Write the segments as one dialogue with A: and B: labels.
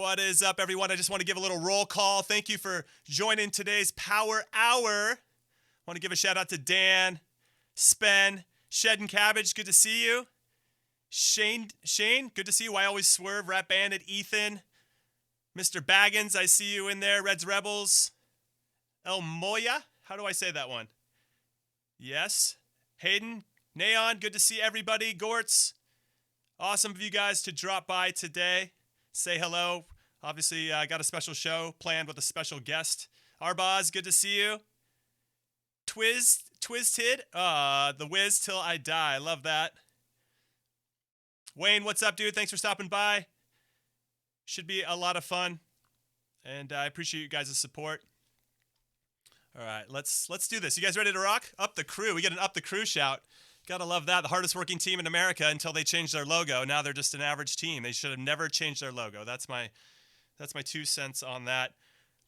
A: What is up, everyone? I just want to give a little roll call. Thank you for joining today's Power Hour. I want to give a shout out to Dan, Spen, Shed and Cabbage. Good to see you. Shane, good to see you. I Always Swerve, Rat Bandit, Ethan, Mr. Baggins, I see you in there. Reds Rebels, El Moya. How do I say that one? Yes. Hayden, Neon, good to see everybody. Gortz, awesome of you guys to drop by today. Say hello. Obviously, I got a special show planned with a special guest. Arbaz, good to see you. Twisted, the whiz till I die. Love that. Wayne, what's up, dude? Thanks for stopping by. Should be a lot of fun, and I appreciate you guys' support. All right, let's do this. You guys ready to rock? Up the crew. We get an up the crew shout. Gotta love that. The hardest working team in America until they changed their logo. Now they're just an average team. They should have never changed their logo. That's my 2 cents on that.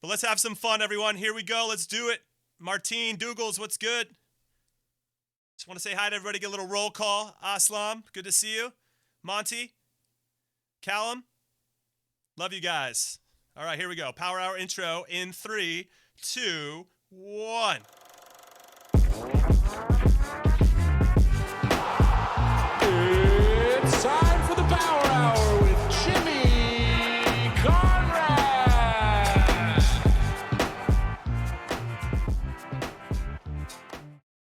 A: But let's have some fun, everyone. Here we go. Let's do it. Martine, Dougals, what's good? Just want to say hi to everybody. Get a little roll call. Aslam, good to see you. Monty, Callum, love you guys. All right, here we go. Power Hour intro in 3, 2, 1.
B: It's time for the Power Hour with Jimmy Conrad.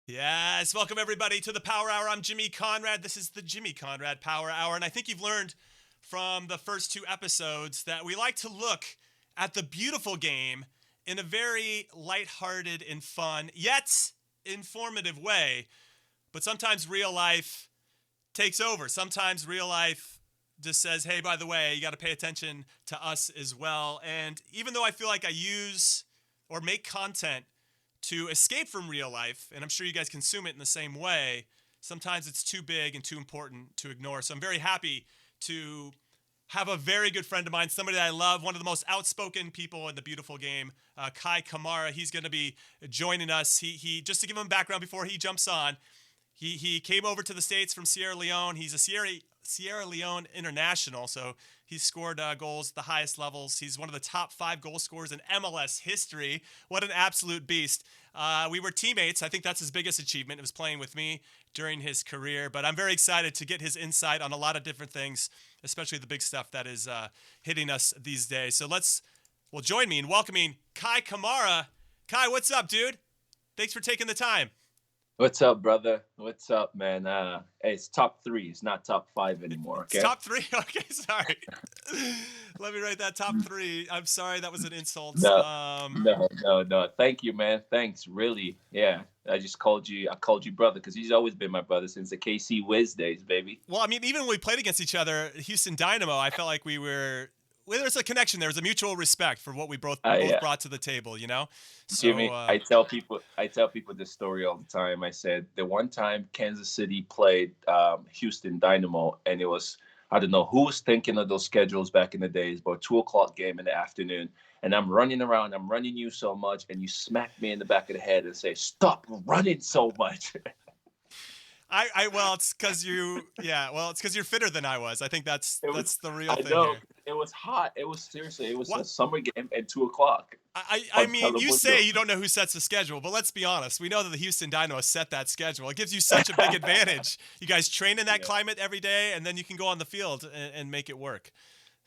A: Yes, welcome everybody to the Power Hour. I'm Jimmy Conrad. This is the Jimmy Conrad Power Hour, and I think you've learned from the first 2 episodes that we like to look at the beautiful game in a very lighthearted and fun, yet informative way. But sometimes real life takes over. Sometimes real life just says, hey, by the way, you got to pay attention to us as well. And even though I feel like I use or make content to escape from real life, and I'm sure you guys consume it in the same way, sometimes it's too big and too important to ignore. So I'm very happy to have a very good friend of mine, somebody that I love, one of the most outspoken people in the beautiful game, Kei Kamara. He's going to be joining us. He just to give him background before he jumps on, he came over to the States from Sierra Leone. He's a Sierra Leone international, so he's scored goals at the highest levels. He's one of the top 5 goal scorers in MLS history. What an absolute beast. We were teammates. I think that's his biggest achievement. It was playing with me during his career, but I'm very excited to get his insight on a lot of different things, especially the big stuff that is hitting us these days. So join me in welcoming Kei Kamara. Kai, what's up, dude? Thanks for taking the time.
C: What's up, brother? What's up, man? Hey, it's top 3. It's not top 5 anymore, okay?
A: It's top 3? Okay, sorry. Let me write that top 3. I'm sorry, that was an insult.
C: No. Thank you, man. Thanks, really. Yeah, I called you brother because he's always been my brother since the KC Wiz days, baby.
A: Well, I mean, even when we played against each other, Houston Dynamo, I felt like there's a connection. There was a mutual respect for what we both brought to the table, you know? So,
C: Jimmy, I tell people this story all the time. I said the one time Kansas City played Houston Dynamo, and it was, I don't know who was thinking of those schedules back in the days, but 2:00 game in the afternoon, and I'm running around, I'm running you so much, and you smack me in the back of the head and say, "Stop running so much."
A: Well, it's because you're fitter than I was. I think that's the real thing.
C: I know.
A: Here.
C: It was hot. It was a summer game at 2:00.
A: I mean, you say you don't know who sets the schedule, but let's be honest. We know that the Houston Dynamo set that schedule. It gives you such a big advantage. You guys train in that climate every day, and then you can go on the field and make it work.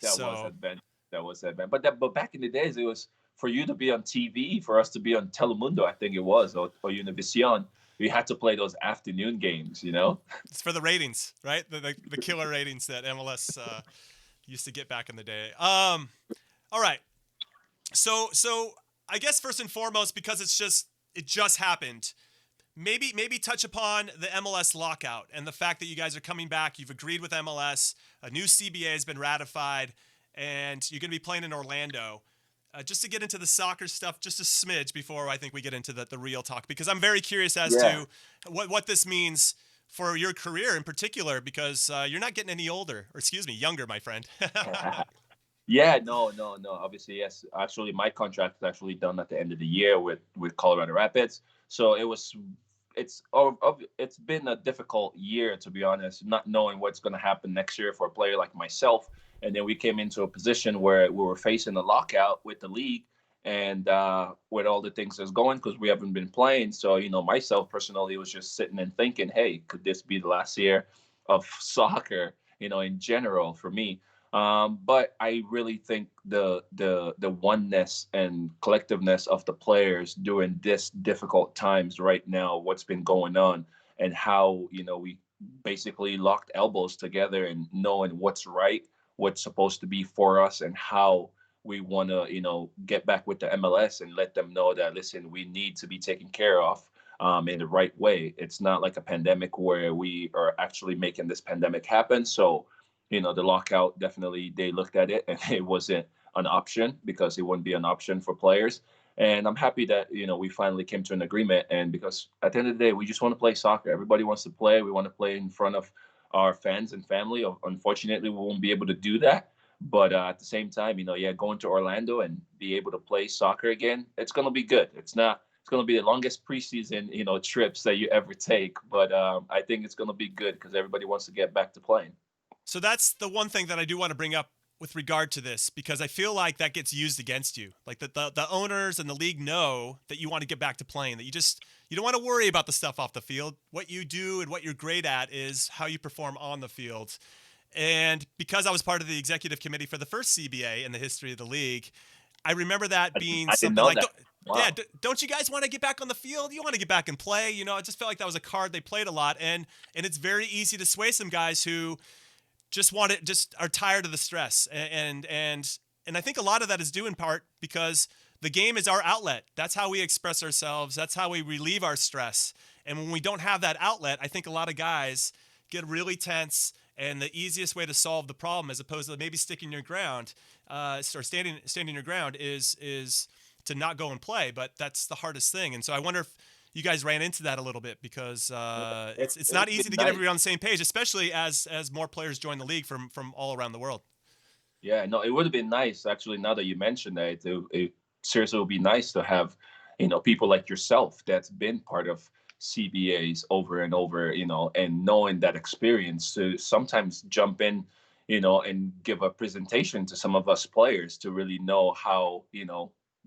A: That
C: was advantage. But back in the days, it was for you to be on TV, for us to be on Telemundo, I think it was, or Univision. We had to play those afternoon games, you know?
A: It's for the ratings, right? The killer ratings that MLS used to get back in the day. All right. So I guess first and foremost, because it just happened, maybe touch upon the MLS lockout and the fact that you guys are coming back. You've agreed with MLS. A new CBA has been ratified, and you're going to be playing in Orlando. Just to get into the soccer stuff, just a smidge before I think we get into the real talk, because I'm very curious as to what this means for your career in particular, because you're not getting any younger, my friend.
C: Yeah, no. Obviously, yes. Actually, my contract is actually done at the end of the year with Colorado Rapids. So it's been a difficult year, to be honest, not knowing what's going to happen next year for a player like myself. And then we came into a position where we were facing a lockout with the league and with all the things that's going because we haven't been playing. So, myself personally was just sitting and thinking, hey, could this be the last year of soccer, in general for me? But I really think the oneness and collectiveness of the players during this difficult times right now, what's been going on, and how we basically locked elbows together and knowing what's right, what's supposed to be for us, and how we want to get back with the MLS and let them know that listen, we need to be taken care of in the right way. It's not like a pandemic where we are actually making this pandemic happen. So the lockout, definitely they looked at it and it wasn't an option because it wouldn't be an option for players. And I'm happy that we finally came to an agreement. And because at the end of the day, we just want to play soccer. Everybody wants to play. We want to play in front of our fans and family. Unfortunately, we won't be able to do that. But at the same time, going to Orlando and be able to play soccer again, it's gonna be good. It's not. It's gonna be the longest preseason, trips that you ever take. But I think it's gonna be good because everybody wants to get back to playing.
A: So that's the one thing that I do want to bring up with regard to this, because I feel like that gets used against you. Like the owners and the league know that you want to get back to playing, that you don't want to worry about the stuff off the field. What you do and what you're great at is how you perform on the field. And because I was part of the executive committee for the first CBA in the history of the league, I remember that being
C: I didn't
A: something
C: know
A: like,
C: that. Wow.
A: don't you guys want to get back on the field? You want to get back and play? I just felt like that was a card they played a lot. And it's very easy to sway some guys who just are tired of the stress. And I think a lot of that is due in part because the game is our outlet. That's how we express ourselves. That's how we relieve our stress. And when we don't have that outlet, I think a lot of guys get really tense. And the easiest way to solve the problem, as opposed to maybe sticking your ground, or standing your ground, is to not go and play. But that's the hardest thing. And so I wonder if you guys ran into that a little bit, because it's not easy to get everybody on the same page, especially as more players join the league from all around the world.
C: Yeah, no, it would have been nice actually. Now that you mentioned that, it seriously would be nice to have, people like yourself that's been part of CBAs over and over, and knowing that experience to sometimes jump in, and give a presentation to some of us players to really know how,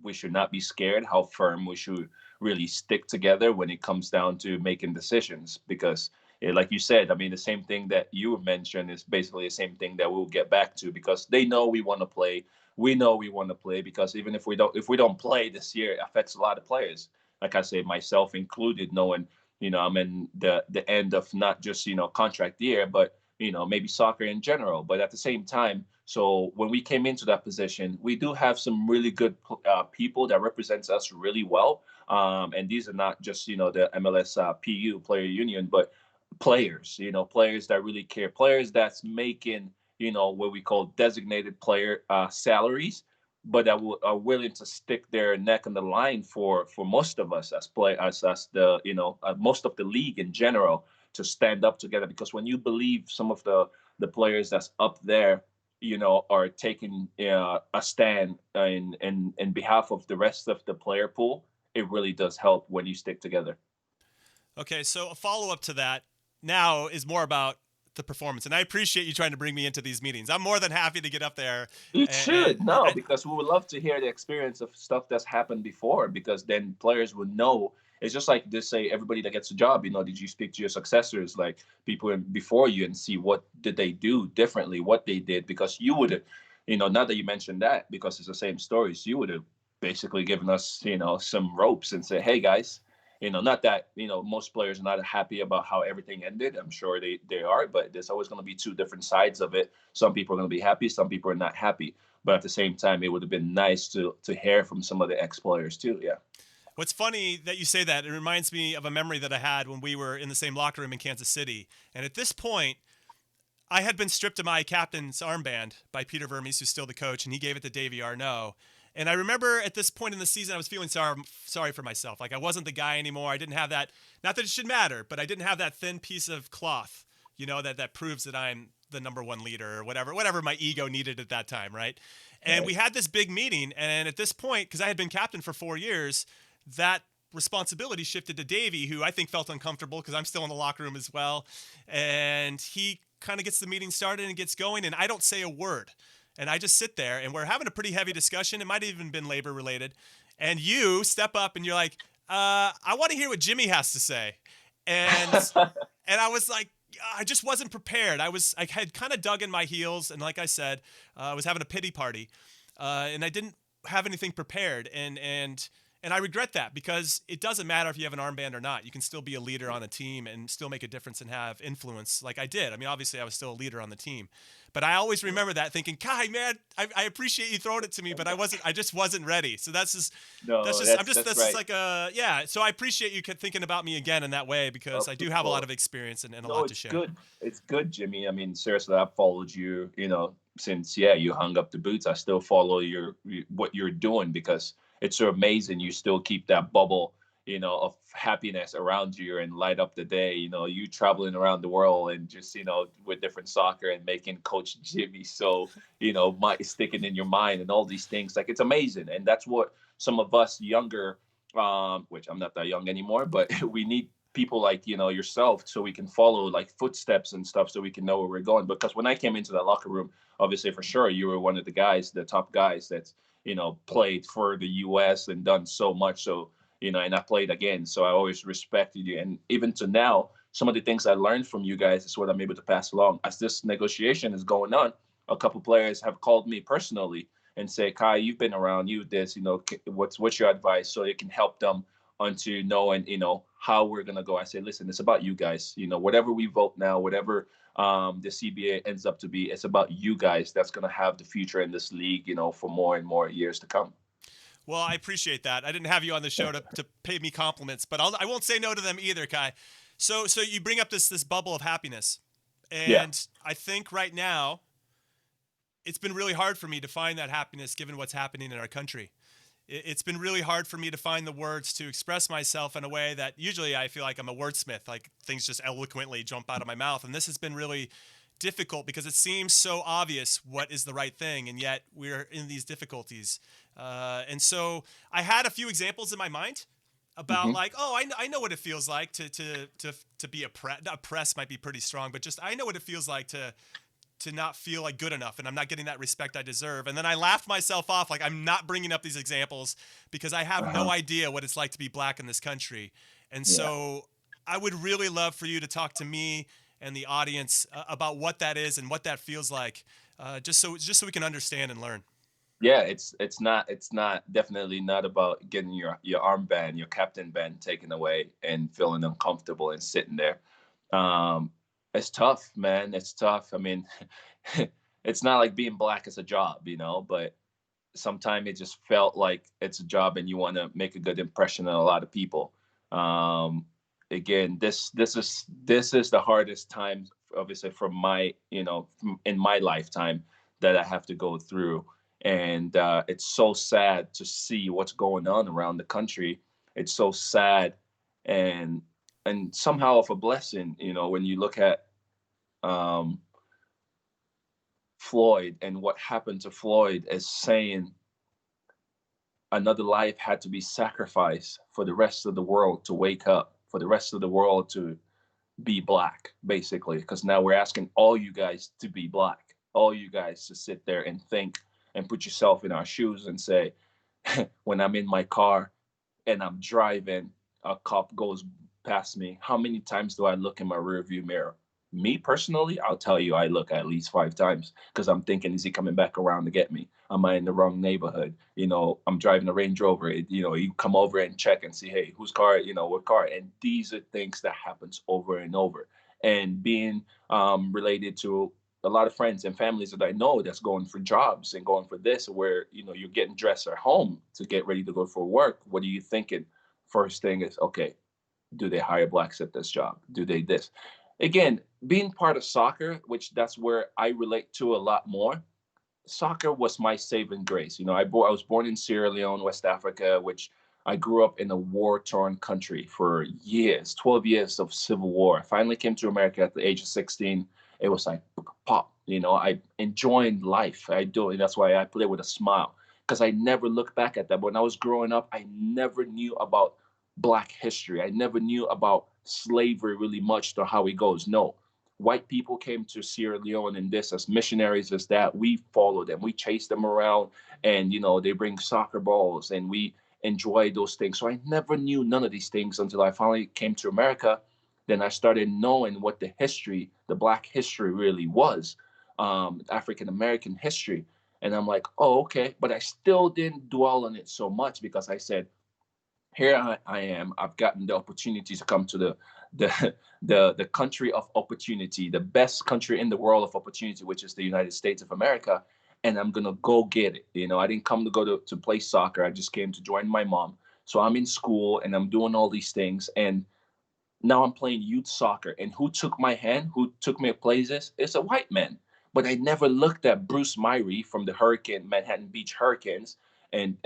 C: we should not be scared, how firm we should really stick together when it comes down to making decisions. Because like you said, I mean, the same thing that you mentioned is basically the same thing that we'll get back to because they know we want to play. We know we want to play because even if we don't play this year, it affects a lot of players. Like I say, myself included, knowing I'm in the end of not just contract year, but maybe soccer in general. But at the same time, so when we came into that position, we do have some really good people that represents us really well. And these are not just the MLS PU player union, but players, players that really care, players that's making, what we call designated player salaries, but that are willing to stick their neck on the line for most of us as the, most of the league in general to stand up together. Because when you believe some of the players that's up there, are taking a stand in behalf of the rest of the player pool, it really does help when you stick together.
A: Okay, so a follow-up to that now is more about the performance. And I appreciate you trying to bring me into these meetings. I'm more than happy to get up there.
C: It
A: And,
C: should, no, because we would love to hear the experience of stuff that's happened before, because then players would know. It's just like this, say everybody that gets a job, did you speak to your successors, like people before you, and see what did they do differently, what they did, because you would have, now that you mentioned that, because it's the same stories, you would have basically given us, some ropes and say, hey guys, not that, most players are not happy about how everything ended. I'm sure they are, but there's always going to be two different sides of it. Some people are going to be happy, some people are not happy. But at the same time, it would have been nice to hear from some of the ex-players too. Yeah.
A: what's funny that you say that, it reminds me of a memory that I had when we were in the same locker room in Kansas City. And at this point, I had been stripped of my captain's armband by Peter Vermes, who's still the coach, and he gave it to Davey Arnaud. And I remember at this point in the season, I was feeling sorry for myself. Like I wasn't the guy anymore. I didn't have that, not that it should matter, but I didn't have that thin piece of cloth, that proves that I'm the number one leader or whatever my ego needed at that time, right? And
C: Right.
A: we had this big meeting, and at this point, because I had been captain for 4 years, that responsibility shifted to Davey, who I think felt uncomfortable because I'm still in the locker room as well. And he kind of gets the meeting started and gets going, and I don't say a word. And I just sit there, and we're having a pretty heavy discussion. It might have even been labor related. And you step up and you're like, I want to hear what Jimmy has to say. And and I was like, I just wasn't prepared. I had kind of dug in my heels, and like I said, I was having a pity party, and I didn't have anything prepared, and I regret that, because it doesn't matter if you have an armband or not. You can still be a leader on a team and still make a difference and have influence, like I did. I mean, obviously, I was still a leader on the team, but I always remember that, thinking, Kai, man, I appreciate you throwing it to me, but I just wasn't ready. So that's just.
C: No,
A: That's
C: right.
A: just like yeah. So I appreciate you thinking about me again in that way, because I do have a lot of experience and a
C: No,
A: lot to
C: it's
A: share.
C: good. It's good, Jimmy. I mean, seriously, I've followed you, since, yeah, you hung up the boots. I still follow what you're doing, because it's so amazing. You still keep that bubble, of happiness around you and light up the day. You traveling around the world and just, with different soccer and making Coach Jimmy so, sticking in your mind and all these things. Like, it's amazing. And that's what some of us younger, which I'm not that young anymore, but we need people like yourself, so we can follow like footsteps and stuff, so we can know where we're going. Because when I came into that locker room, obviously, for sure, you were one of the top guys that's played for the US and done so much. So and I played again, so I always respected you. And even to now, some of the things I learned from you guys is what I'm able to pass along. As this negotiation is going on, a couple players have called me personally and say, Kai, you've been around, you this, what's your advice, so it can help them onto knowing, how we're gonna go. I say, listen, it's about you guys. Whatever we vote now, whatever the CBA ends up to be, it's about you guys that's gonna have the future in this league, for more and more years to come.
A: Well, I appreciate that. I didn't have you on the show to pay me compliments, but I won't say no to them either, Kai. So you bring up this bubble of happiness,
C: Yeah.
A: and I think right now it's been really hard for me to find that happiness, given what's happening in our country. It's been really hard for me to find the words to express myself in a way that usually I feel like I'm a wordsmith, like things just eloquently jump out of my mouth. And this has been really difficult, because it seems so obvious what is the right thing, and yet we're in these difficulties. And so I had a few examples in my mind about,
C: Hmm.
A: like, I know what it feels like to be oppressed might be pretty strong, but just I know what it feels like to not feel like good enough, and I'm not getting that respect I deserve. And then I laughed myself off, like, I'm not bringing up these examples because I have no
C: Uh-huh.
A: idea what it's like to be black in this country. And
C: Yeah.
A: so I would really love for you to talk to me and the audience about what that is and what that feels like, just so we can understand and learn.
C: Yeah, it's not definitely not about getting your armband, your captain band taken away and feeling uncomfortable and sitting there. Um, it's tough, man. It's tough. I mean, it's not like being black is a job, but sometimes it just felt like it's a job and you want to make a good impression on a lot of people. Um, Again, this is the hardest time, obviously, from my in my lifetime, that I have to go through. And it's so sad to see what's going on around the country. It's so sad, and somehow of a blessing, when you look at um, Floyd and what happened to Floyd, as saying another life had to be sacrificed for the rest of the world to wake up, for the rest of the world to be black, basically. Because now we're asking all you guys to be black, all you guys to sit there and think and put yourself in our shoes and say, when I'm in my car and I'm driving, a cop goes past me, how many times do I look in my rearview mirror? Me personally, I'll tell you, I look at least 5 times, because I'm thinking, is he coming back around to get me? Am I in the wrong neighborhood? I'm driving a Range Rover. You come over and check and see, hey, whose car? What car? And these are things that happens over and over. And being related to a lot of friends and families that I know that's going for jobs and going for this, where you're getting dressed at home to get ready to go for work. What are you thinking? First thing is, okay, do they hire blacks at this job? Do they this? Again, being part of soccer, which that's where I relate to a lot more. Soccer was my saving grace. I was born in Sierra Leone, West Africa, which I grew up in a war-torn country for years, 12 years of civil war. I finally came to America at the age of 16. It was like pop. I enjoyed life. I do, and that's why I play with a smile, because I never looked back at that. But when I was growing up, I never knew about Black history. I never knew about slavery really much, to how it goes. No, white people came to Sierra Leone and this as missionaries as that, we follow them. We chase them around and, they bring soccer balls and we enjoy those things. So I never knew none of these things until I finally came to America. Then I started knowing what the history, the Black history really was, African American history. And I'm like, oh, okay. But I still didn't dwell on it so much because I said, here I am. I've gotten the opportunity to come to the the country of opportunity, the best country in the world of opportunity, which is the United States of America, and I'm gonna go get it. I didn't come to go to play soccer. I just came to join my mom. So I'm in school and I'm doing all these things, and now I'm playing youth soccer. And who took my hand, who took me places? It's a white man. But I never looked at Bruce Myrie from the Manhattan Beach Hurricanes and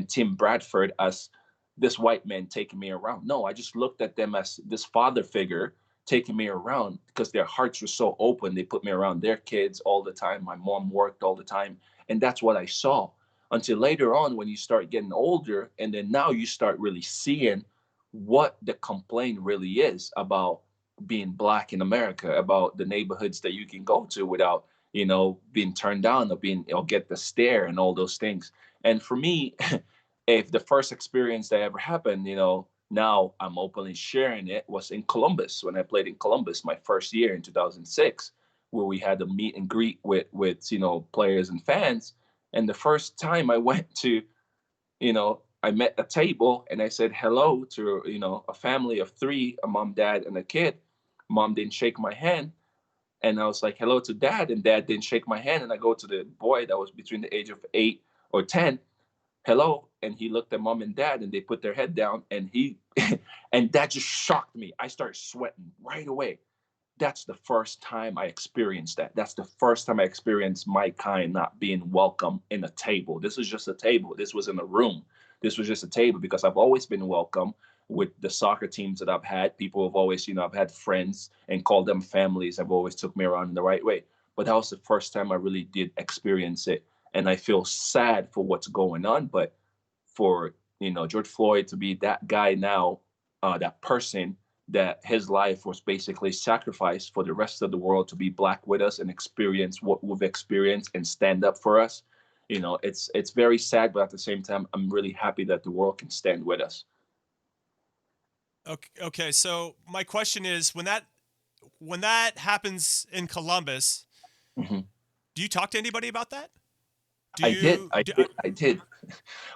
C: Tim Bradford as this white man taking me around. No, I just looked at them as this father figure taking me around because their hearts were so open. They put me around their kids all the time. My mom worked all the time. And that's what I saw until later on when you start getting older. And then now you start really seeing what the complaint really is about being black in America, about the neighborhoods that you can go to without, being turned down or get the stare and all those things. And for me, if the first experience that ever happened, now I'm openly sharing it, was in Columbus when I played in Columbus my first year in 2006, where we had a meet and greet with players and fans. And the first time I went to I met a table and I said hello to, a family of three, a mom, dad, and a kid. Mom didn't shake my hand. And I was like, hello to dad. And dad didn't shake my hand. And I go to the boy that was between the age of 8 or 10, hello. And he looked at mom and dad and they put their head down and and that just shocked me. I started sweating right away. That's the first time I experienced that. That's the first time I experienced my kind not being welcome in a table. This was just a table. This wasn't a room. This was just a table because I've always been welcome with the soccer teams that I've had. People have always, I've had friends and called them families. Have always took me around in the right way. But that was the first time I really did experience it. And I feel sad for what's going on. But for, George Floyd to be that guy now, that person that his life was basically sacrificed for the rest of the world to be black with us and experience what we've experienced and stand up for us. It's very sad, but at the same time, I'm really happy that the world can stand with us.
A: Okay. So my question is, when that happens in Columbus,
C: Mm-hmm.
A: do you talk to anybody about that? Do
C: I did.
A: you?
C: I did. I did.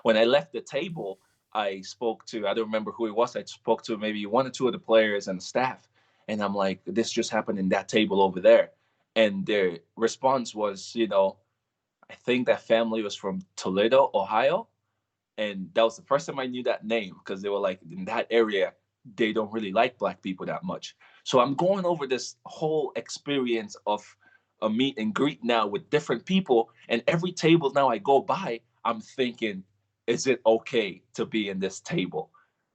C: When I left the table, I spoke to, I don't remember who it was. I spoke to maybe one or two of the players and staff. And I'm like, this just happened in that table over there. And their response was, I think that family was from Toledo, Ohio. And that was the first time I knew that name because they were like, in that area, they don't really like black people that much. So I'm going over this whole experience of a meet and greet now with different people. And every table now I go by, I'm thinking, is it okay to be in this table?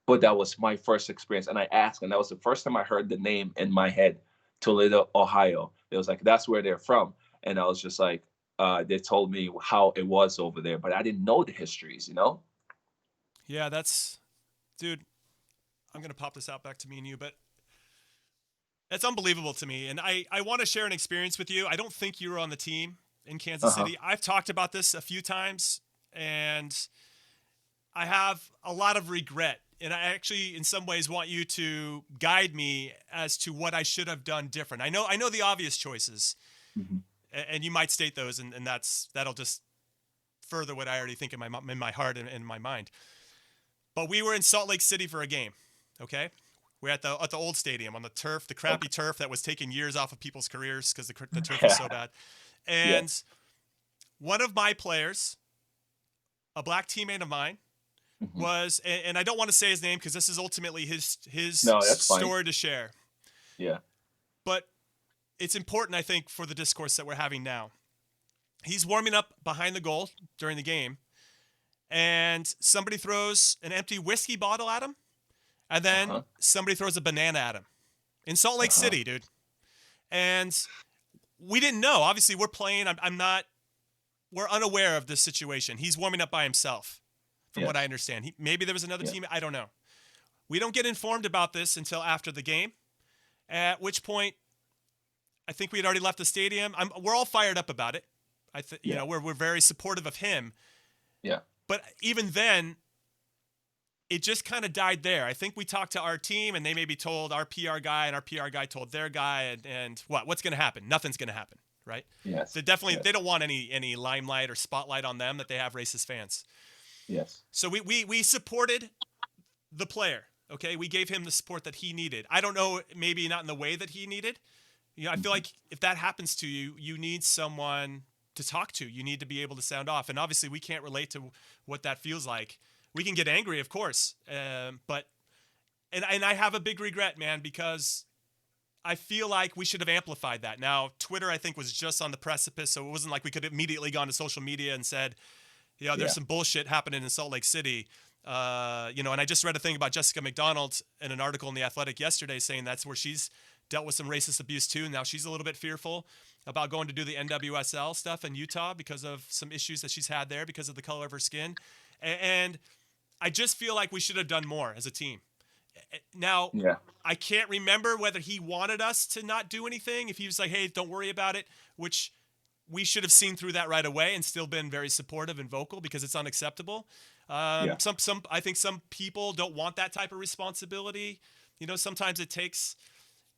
C: But that was my first experience. And I asked, and that was the first time I heard the name in my head, Toledo, Ohio. It was like, that's where they're from. And I was just like, they told me how it was over there, but I didn't know the histories.
A: Yeah, dude. I'm gonna pop this out back to me and you, but that's unbelievable to me. And I want to share an experience with you. I don't think you were on the team in Kansas
C: Uh-huh.
A: City. I've talked about this a few times, and I have a lot of regret. And I actually, in some ways, want you to guide me as to what I should have done different. I know the obvious choices,
C: Mm-hmm.
A: and you might state those, and that'll just further what I already think in my heart and in my mind. But we were in Salt Lake City for a game. Okay, we're at the old stadium on the turf, the crappy
C: Okay.
A: turf that was taking years off of people's careers because the turf was
C: Yeah.
A: so bad.
C: Yeah.
A: And one of my players, a black teammate of mine,
C: Mm-hmm.
A: was, and I don't want to say his name because this is ultimately his
C: No, that's fine.
A: story to share.
C: Yeah.
A: But it's important, I think, for the discourse that we're having now. He's warming up behind the goal during the game, and somebody throws an empty whiskey bottle at him, and then
C: Uh-huh.
A: somebody throws a banana at him in Salt Lake
C: Uh-huh.
A: City, dude. And we didn't know. Obviously, we're playing. I'm not. We're unaware of this situation. He's warming up by himself, from what I
C: Yes.
A: understand. Maybe there was another
C: Yeah.
A: team. I don't know. We don't get informed about this until after the game, at which point I think we had already left the stadium. We're all fired up about it. You
C: Yeah.
A: know, we're very supportive of him.
C: Yeah.
A: But even then, it just kind of died there. I think we talked to our team, and they maybe told our PR guy, and our PR guy told their guy, and what's going to happen? Nothing's going to happen, right?
C: Yes.
A: So definitely,
C: Yes.
A: they don't want any limelight or spotlight on them that they have racist fans.
C: Yes.
A: So we supported the player. Okay, we gave him the support that he needed. I don't know, maybe not in the way that he needed. You know, I feel like if that happens to you, you need someone to talk to. You need to be able to sound off. And obviously, we can't relate to what that feels like. We can get angry, of course, but I have a big regret, man, because I feel like we should have amplified that. Now, Twitter, I think, was just on the precipice, so it wasn't like we could have immediately gone to social media and said, there's some bullshit happening in Salt Lake City. And I just read a thing about Jessica McDonald in an article in The Athletic yesterday saying that's where she's dealt with some racist abuse too. Now she's a little bit fearful about going to do the NWSL stuff in Utah because of some issues that she's had there because of the color of her skin. And I just feel like we should have done more as a team. Now,
C: Yeah.
A: I can't remember whether he wanted us to not do anything. If he was like, hey, don't worry about it, which we should have seen through that right away and still been very supportive and vocal because it's unacceptable. I think some people don't want that type of responsibility. You know, sometimes it takes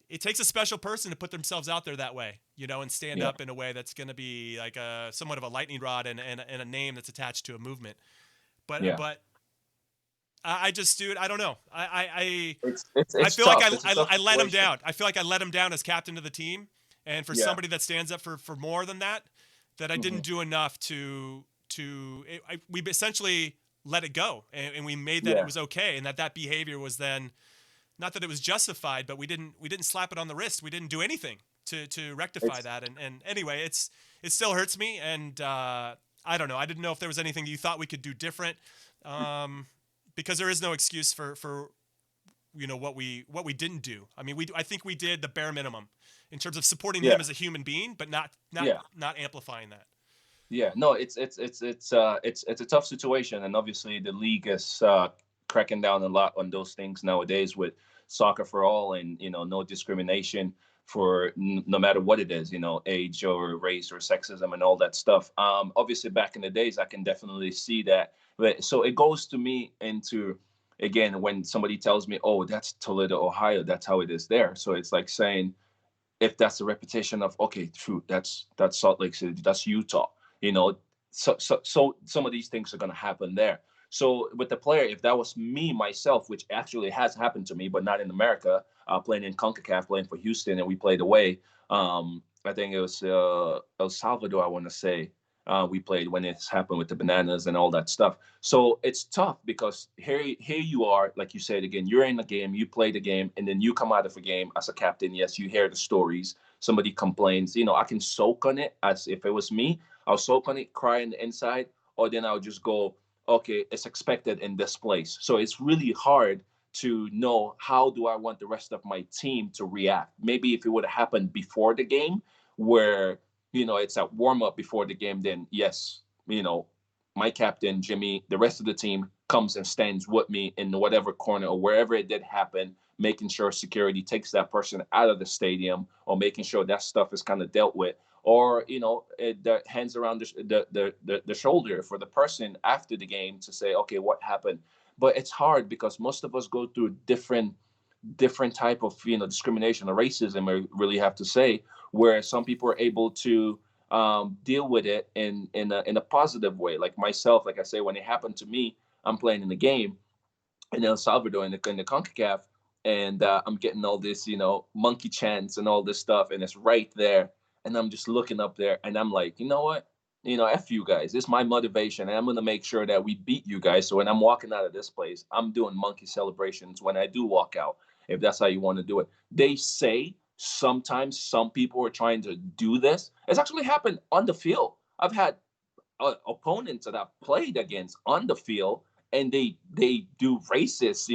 A: a special person to put themselves out there that way, you know, and stand up in a way that's going to be like somewhat of a lightning rod and a name that's attached to a movement. But I just, dude, I don't know. I feel
C: tough.
A: like
C: It's a tough
A: I let him
C: situation.
A: down. I feel like I let him down as captain of the team. And for somebody that stands up for more than that I didn't do enough we essentially let it go. And we made that it was okay. And that behavior was then, not that it was justified, but we didn't slap it on the wrist. We didn't do anything to rectify that. And anyway, it still hurts me. And I don't know. I didn't know if there was anything you thought we could do different. Because there is no excuse for what we didn't do. I mean, I think we did the bare minimum in terms of supporting him as a human being, but not amplifying that.
C: Yeah, no, it's a tough situation, and obviously the league is cracking down a lot on those things nowadays with soccer for all, and no discrimination for no matter what it is, age or race or sexism and all that stuff. Obviously, back in the days, I can definitely see that. But so it goes to me into, again, when somebody tells me, "Oh, that's Toledo, Ohio. That's how it is there." So it's like saying, if that's a repetition of, okay, true, that's Salt Lake City, that's Utah. So some of these things are going to happen there. So with the player, if that was me myself, which actually has happened to me, but not in America, playing in CONCACAF, playing for Houston, and we played away. I think it was El Salvador, I want to say. We played when it's happened with the bananas and all that stuff. So it's tough because here you are, like you said, again, you're in the game, you play the game, and then you come out of a game as a captain. Yes, you hear the stories. Somebody complains. I can soak on it as if it was me. I'll soak on it, cry on the inside, or then I'll just go, okay, it's expected in this place. So it's really hard to know how do I want the rest of my team to react. Maybe if it would have happened before the game, where it's a warm up before the game, then yes, my captain, Jimmy, the rest of the team comes and stands with me in whatever corner or wherever it did happen, making sure security takes that person out of the stadium or making sure that stuff is kind of dealt with. Or, the hands around the shoulder for the person after the game to say, okay, what happened? But it's hard because most of us go through different type of discrimination or racism, I really have to say, where some people are able to deal with it in a positive way. Like myself, like I say, when it happened to me, I'm playing in the game in El Salvador in the CONCACAF, and I'm getting all this monkey chants and all this stuff, and it's right there, and I'm just looking up there, and I'm like, you know what? F you guys. It's my motivation, and I'm gonna make sure that we beat you guys. So when I'm walking out of this place, I'm doing monkey celebrations when I do walk out, if that's how you want to do it. They say sometimes some people are trying to do this. It's actually happened on the field. I've had opponents that I've played against on the field, and they do racist,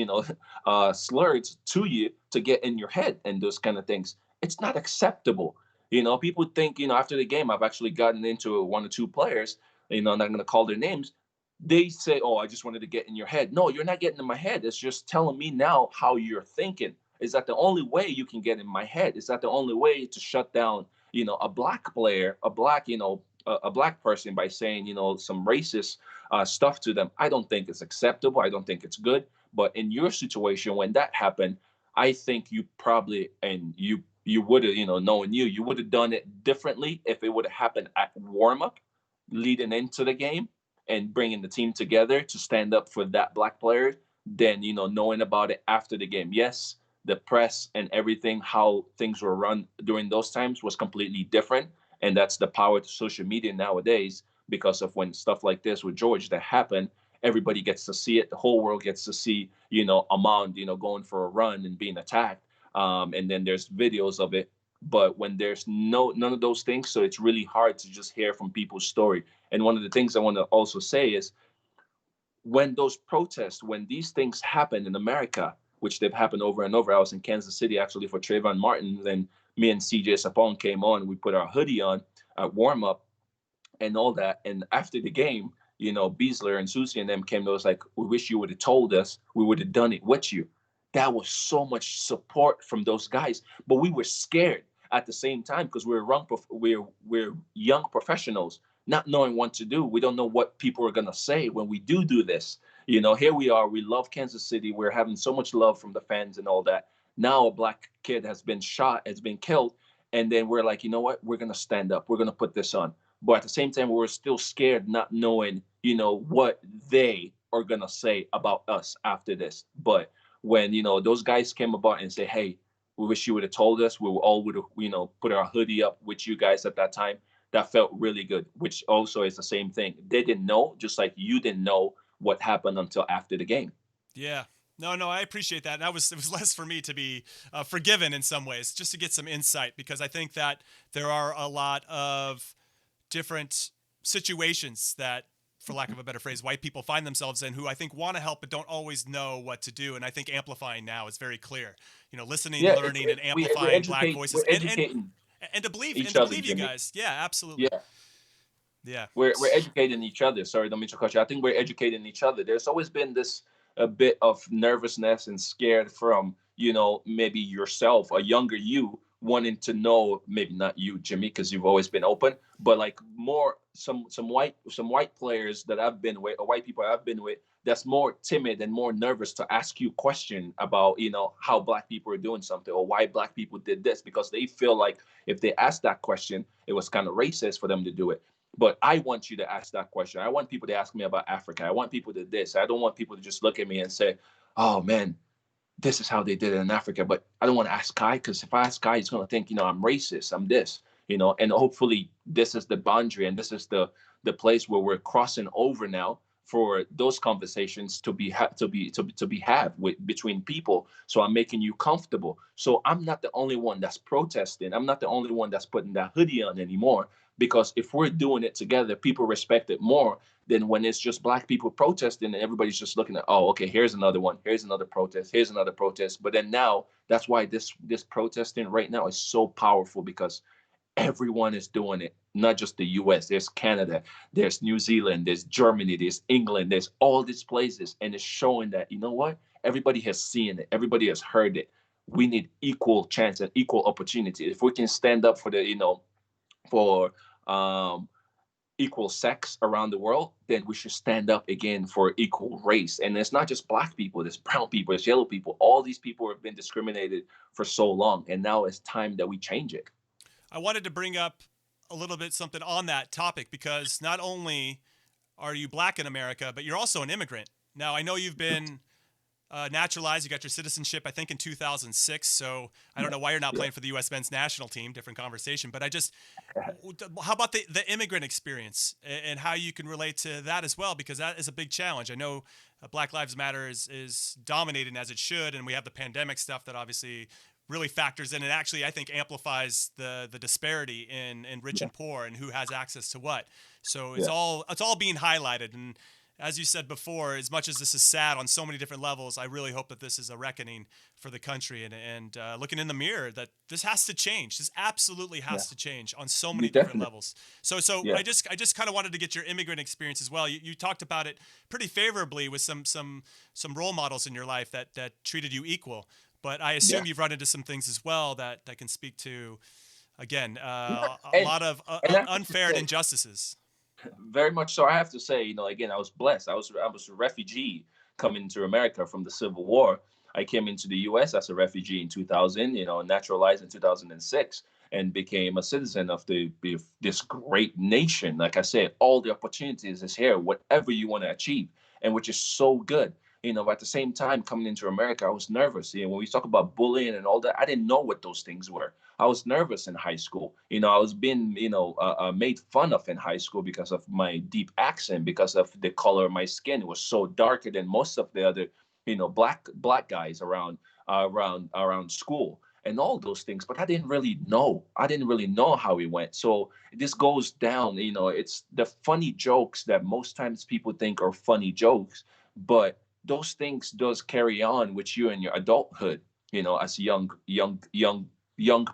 C: slurs to you to get in your head and those kind of things. It's not acceptable. People think, after the game, I've actually gotten into one or two players, I'm not going to call their names. They say, oh, I just wanted to get in your head. No, you're not getting in my head. It's just telling me now how you're thinking. Is that the only way you can get in my head? Is that the only way to shut down, a black player, a black, a black person by saying, some racist stuff to them? I don't think it's acceptable. I don't think it's good. But in your situation, when that happened, I think you probably, and you would have, knowing you would have done it differently if it would have happened at warm up, leading into the game, and bringing the team together to stand up for that black player, than knowing about it after the game. Yes, the press and everything, how things were run during those times was completely different, and that's the power to social media nowadays. Because of when stuff like this with George that happened, everybody gets to see it. The whole world gets to see, Amand, going for a run and being attacked. And then there's videos of it. But when there's none of those things, so it's really hard to just hear from people's story. And one of the things I want to also say is, when those protests, when these things happen in America, which they've happened over and over. I was in Kansas City actually for Trayvon Martin. Then me and CJ Sapong came on. We put our hoodie on at warm up and all that. And after the game, Beasler and Susie and them came to us like, we wish you would have told us. We would have done it with you. That was so much support from those guys. But we were scared at the same time because we're young professionals, not knowing what to do. We don't know what people are gonna say when we do this. Here we are. We love Kansas City. We're having so much love from the fans and all that. Now a black kid has been shot, has been killed, and then we're like, you know what? We're gonna stand up. We're gonna put this on. But at the same time, we're still scared, not knowing, what they are gonna say about us after this. But when those guys came about and say, "Hey, we wish you would have told us. We all would have, put our hoodie up with you guys at that time." That felt really good. Which also is the same thing. They didn't know, just like you didn't know what happened until after the game.
A: Yeah. No, I appreciate that. And it was less for me to be forgiven in some ways, just to get some insight, because I think that there are a lot of different situations that, for lack of a better phrase, white people find themselves in, who I think want to help but don't always know what to do. And I think amplifying now is very clear. Listening,
C: Yeah,
A: learning, and
C: we're
A: amplifying black
C: educate
A: voices,
C: we're educating
A: and to believe
C: each other,
A: you
C: Jimmy.
A: guys. Yeah, absolutely.
C: Yeah.
A: Yeah.
C: We're educating each other. Sorry, don't mean to cut you. I think we're educating each other. There's always been this a bit of nervousness and scared from maybe yourself, a younger you, wanting to know, maybe not you, Jimmy, because you've always been open, but like more some white players that I've been with, or white people I've been with, that's more timid and more nervous to ask you question about how black people are doing something, or why black people did this, because they feel like if they ask that question, it was kind of racist for them to do it. But I want you to ask that question. I want people to ask me about Africa. I want people to this. I don't want people to just look at me and say, "Oh man, this is how they did it in Africa." But I don't want to ask Kai, because if I ask Kai, he's gonna think, I'm racist. I'm this, And hopefully, this is the boundary, and this is the place where we're crossing over now for those conversations to be had with between people. So I'm making you comfortable. So I'm not the only one that's protesting. I'm not the only one that's putting that hoodie on anymore. Because if we're doing it together, people respect it more than when it's just black people protesting and everybody's just looking at, oh, okay, here's another one, here's another protest, here's another protest. But then now that's why this protesting right now is so powerful, because everyone is doing it, not just the US. There's Canada, there's New Zealand, there's Germany, there's England, there's all these places. And it's showing that, what? Everybody has seen it, everybody has heard it. We need equal chance and equal opportunity. If we can stand up for for um, equal sex around the world, then we should stand up again for equal race. And it's not just black people, there's brown people, there's yellow people. All these people have been discriminated for so long. And now it's time that we change it.
A: I wanted to bring up a little bit something on that topic, because not only are you black in America, but you're also an immigrant. Now, I know you've been naturalized. You got your citizenship, I think, in 2006. So I don't know why you're not playing for the U.S. men's national team. Different conversation. But how about the immigrant experience and how you can relate to that as well? Because that is a big challenge. I know Black Lives Matter is dominating, as it should. And we have the pandemic stuff that obviously really factors in, and actually I think amplifies the disparity in rich and poor, and who has access to what. So it's all being highlighted. And as you said before, as much as this is sad on so many different levels, I really hope that this is a reckoning for the country, and looking in the mirror that this has to change. This absolutely has to change on so many different levels. So I just kind of wanted to get your immigrant experience as well. You talked about it pretty favorably with some role models in your life that treated you equal. but I
C: Yeah.
A: assume you've run into some things as well that can speak to, again,
C: Yeah.
A: a lot of
C: And I have to
A: unfair
C: say,
A: injustices.
C: very much so. I have to say, again, I was blessed. I was a refugee coming to America from the Civil War. I came into the U.S. as a refugee in 2000, naturalized in 2006, and became a citizen of this great nation. Like I said, all the opportunities is here, whatever you want to achieve, and which is so good. At the same time, coming into America, I was nervous. When we talk about bullying and all that, I didn't know what those things were. I was nervous in high school. I was being, made fun of in high school because of my deep accent, because of the color of my skin. It was so darker than most of the other, black guys around school and all those things. But I didn't really know. I didn't really know how it went. So this goes down. It's the funny jokes that most times people think are funny jokes, but those things does carry on with you in your adulthood. As young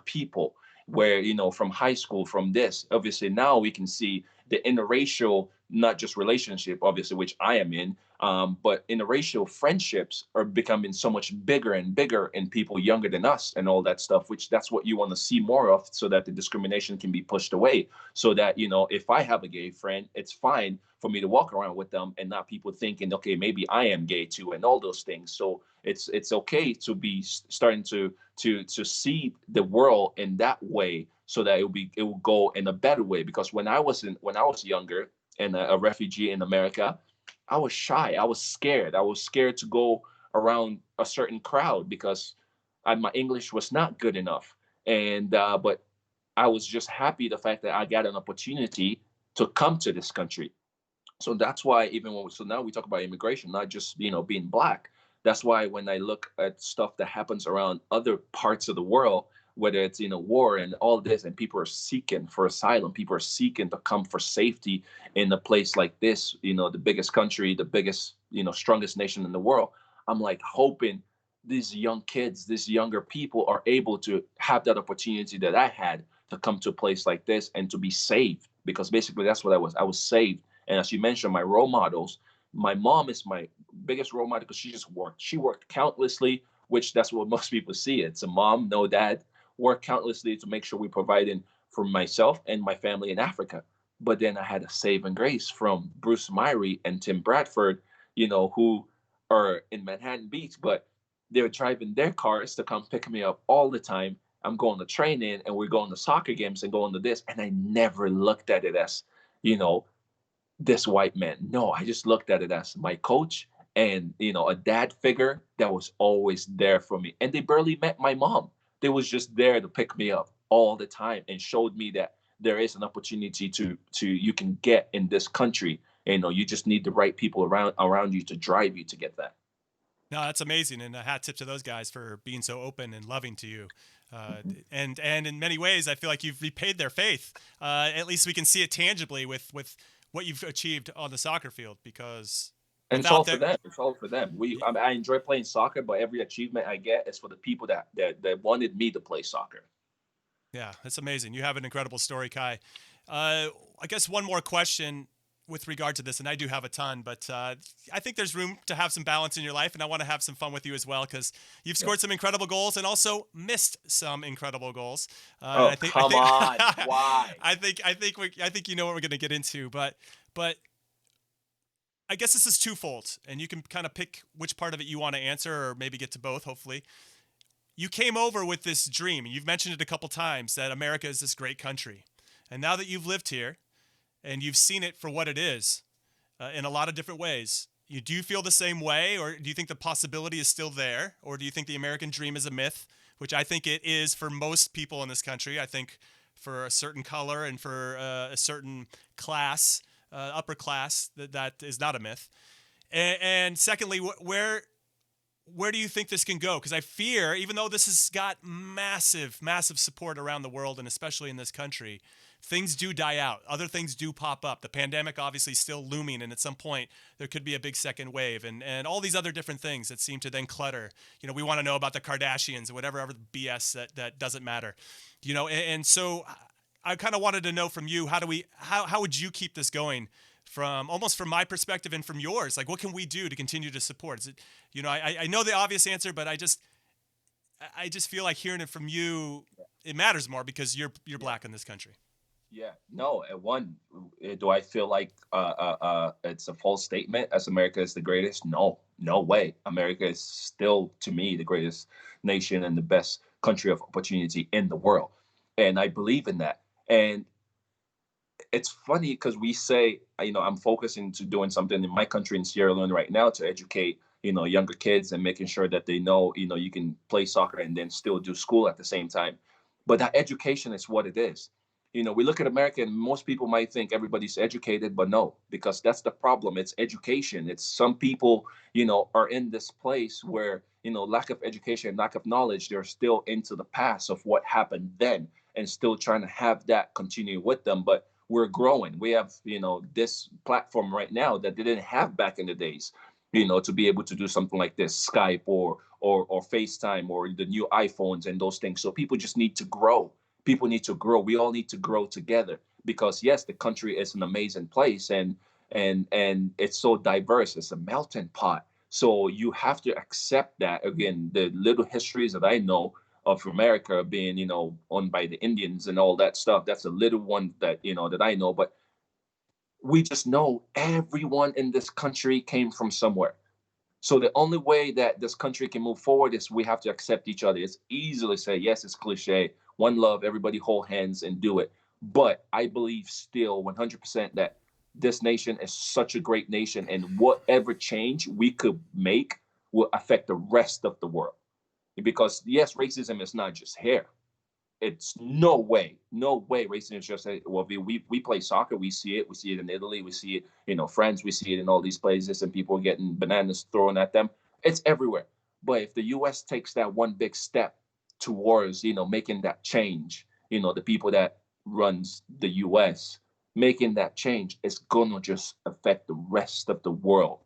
C: people, where from high school, from this, obviously now we can see the interracial, not just relationship, obviously, which I am in, but interracial friendships are becoming so much bigger and bigger in people younger than us and all that stuff, which that's what you want to see more of, so that the discrimination can be pushed away, so that if I have a gay friend, it's fine for me to walk around with them and not people thinking, okay, maybe I am gay too, and all those things. So it's okay to be starting to see the world in that way, so that it will go in a better way. Because when I was younger and a refugee in America, I was shy. I was scared. I was scared to go around a certain crowd because my English was not good enough. And but I was just happy the fact that I got an opportunity to come to this country. So that's why, so now we talk about immigration, not just being black. That's why when I look at stuff that happens around other parts of the world, whether it's war and all this, and people are seeking for asylum, people are seeking to come for safety in a place like this, the biggest country, the biggest, strongest nation in the world. I'm like hoping these young kids, these younger people are able to have that opportunity that I had, to come to a place like this and to be saved, because basically that's what I was. I was saved. And as you mentioned, my role models, my mom is my biggest role model, because she just worked. She worked countlessly, which that's what most people see. It's a mom, no dad, worked countlessly to make sure we provided for myself and my family in Africa. But then I had a saving grace from Bruce Myrie and Tim Bradford, who are in Manhattan Beach, but they're driving their cars to come pick me up all the time. I'm going to training, and we're going to soccer games and going to this. And I never looked at it as, you know, this white man. No, I just looked at it as my coach and a dad figure that was always there for me. And they barely met my mom. They was just there to pick me up all the time and showed me that there is an opportunity to you can get in this country. You just need the right people around you to drive you to get that.
A: No, that's amazing, and a hat tip to those guys for being so open and loving to you. And in many ways, I feel like you've repaid their faith. At least we can see it tangibly with what you've achieved on the soccer field. Because
C: And it's
A: without
C: all for
A: their,
C: them. It's all for them. I enjoy playing soccer, but every achievement I get is for the people that wanted me to play soccer.
A: yeah, that's amazing. You have an incredible story, Kai. I guess one more question with regard to this, and I do have a ton, but I think there's room to have some balance in your life, and I want to have some fun with you as well, because you've scored some incredible goals and also missed some incredible goals.
C: Oh, come on! Why?
A: I think you know what we're going to get into, but I guess this is twofold, and you can kind of pick which part of it you want to answer, or maybe get to both. Hopefully, you came over with this dream, and you've mentioned it a couple times, that America is this great country, and now that you've lived here and you've seen it for what it is, in a lot of different ways. Do you feel the same way, or do you think the possibility is still there, or do you think the American dream is a myth, which I think it is for most people in this country? I think for a certain color and for a certain class, upper class, that is not a myth. And secondly, where do you think this can go? Because I fear, even though this has got massive, massive support around the world, and especially in this country, things do die out. Other things do pop up. The pandemic obviously still looming, and at some point there could be a big second wave, and all these other different things that seem to then clutter. We want to know about the Kardashians and whatever other BS that doesn't matter. And so I kind of wanted to know from you, how would you keep this going, from my perspective and from yours? Like, what can we do to continue to support? Is it, I know the obvious answer, but I just feel like hearing it from you, it matters more because you're black in this country.
C: Yeah, no. At one, do I feel like it's a false statement as America is the greatest? No, no way. America is still, to me, the greatest nation and the best country of opportunity in the world, and I believe in that. And it's funny because we say, I'm focusing to doing something in my country in Sierra Leone right now to educate, younger kids and making sure that they know, you can play soccer and then still do school at the same time. But that education is what it is. We look at America and most people might think everybody's educated, but no, because that's the problem. It's education. It's some people, are in this place where, lack of education, lack of knowledge, they're still into the past of what happened then and still trying to have that continue with them. But we're growing. We have, this platform right now that they didn't have back in the days, to be able to do something like this, Skype or FaceTime or the new iPhones and those things. So people just need to grow. People need to grow. We all need to grow together because yes, the country is an amazing place and it's so diverse. It's a melting pot. So you have to accept that. Again, the little histories that I know of America being, owned by the Indians and all that stuff. That's a little one that, that I know, but we just know everyone in this country came from somewhere. So the only way that this country can move forward is we have to accept each other. It's easily say, yes, it's cliche, one love, everybody hold hands and do it. But I believe still 100% that this nation is such a great nation and whatever change we could make will affect the rest of the world. Because yes, racism is not just here. It's no way racism is just well. We play soccer, we see it in Italy, we see it, France, we see it in all these places, and people getting bananas thrown at them. It's everywhere. But if the U.S. takes that one big step towards, making that change, the people that runs the U.S. making that change, it's gonna just affect the rest of the world.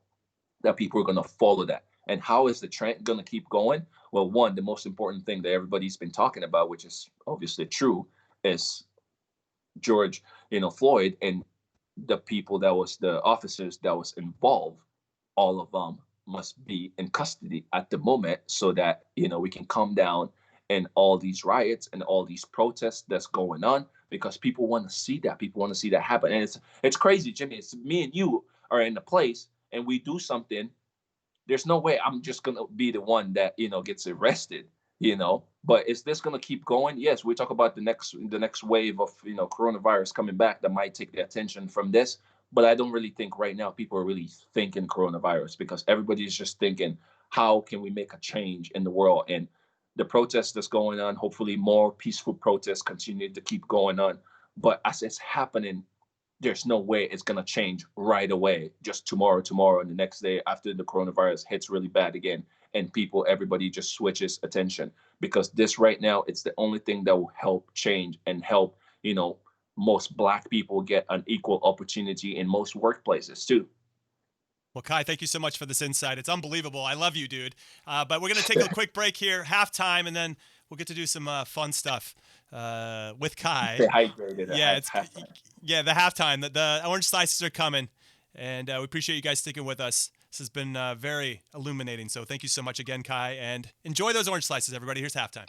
C: That people are gonna follow that. And how is the trend going to keep going? Well, one, the most important thing that everybody's been talking about, which is obviously true, is George, Floyd and the people that was the officers that was involved. All of them must be in custody at the moment so that, we can calm down and all these riots and all these protests that's going on because people want to see that. People want to see that happen. And it's crazy, Jimmy. It's me and you are in a place and we do something. There's no way I'm just gonna be the one that gets arrested, But is this gonna keep going? Yes, we talk about the next wave of coronavirus coming back that might take the attention from this. But I don't really think right now people are really thinking coronavirus because everybody's just thinking how can we make a change in the world and the protests that's going on. Hopefully, more peaceful protests continue to keep going on. But as it's happening, there's no way it's going to change right away, just tomorrow, and the next day after the coronavirus hits really bad again. And everybody just switches attention because this right now, it's the only thing that will help change and help, most Black people get an equal opportunity in most workplaces too.
A: Well, Kai, thank you so much for this insight. It's unbelievable. I love you, dude. But we're going to take a quick break here, halftime, and then we'll get to do some fun stuff with Kai.
C: Stay hydrated.
A: Yeah, the halftime. The orange slices are coming, and we appreciate you guys sticking with us. This has been very illuminating. So thank you so much again, Kai, and enjoy those orange slices, everybody. Here's halftime.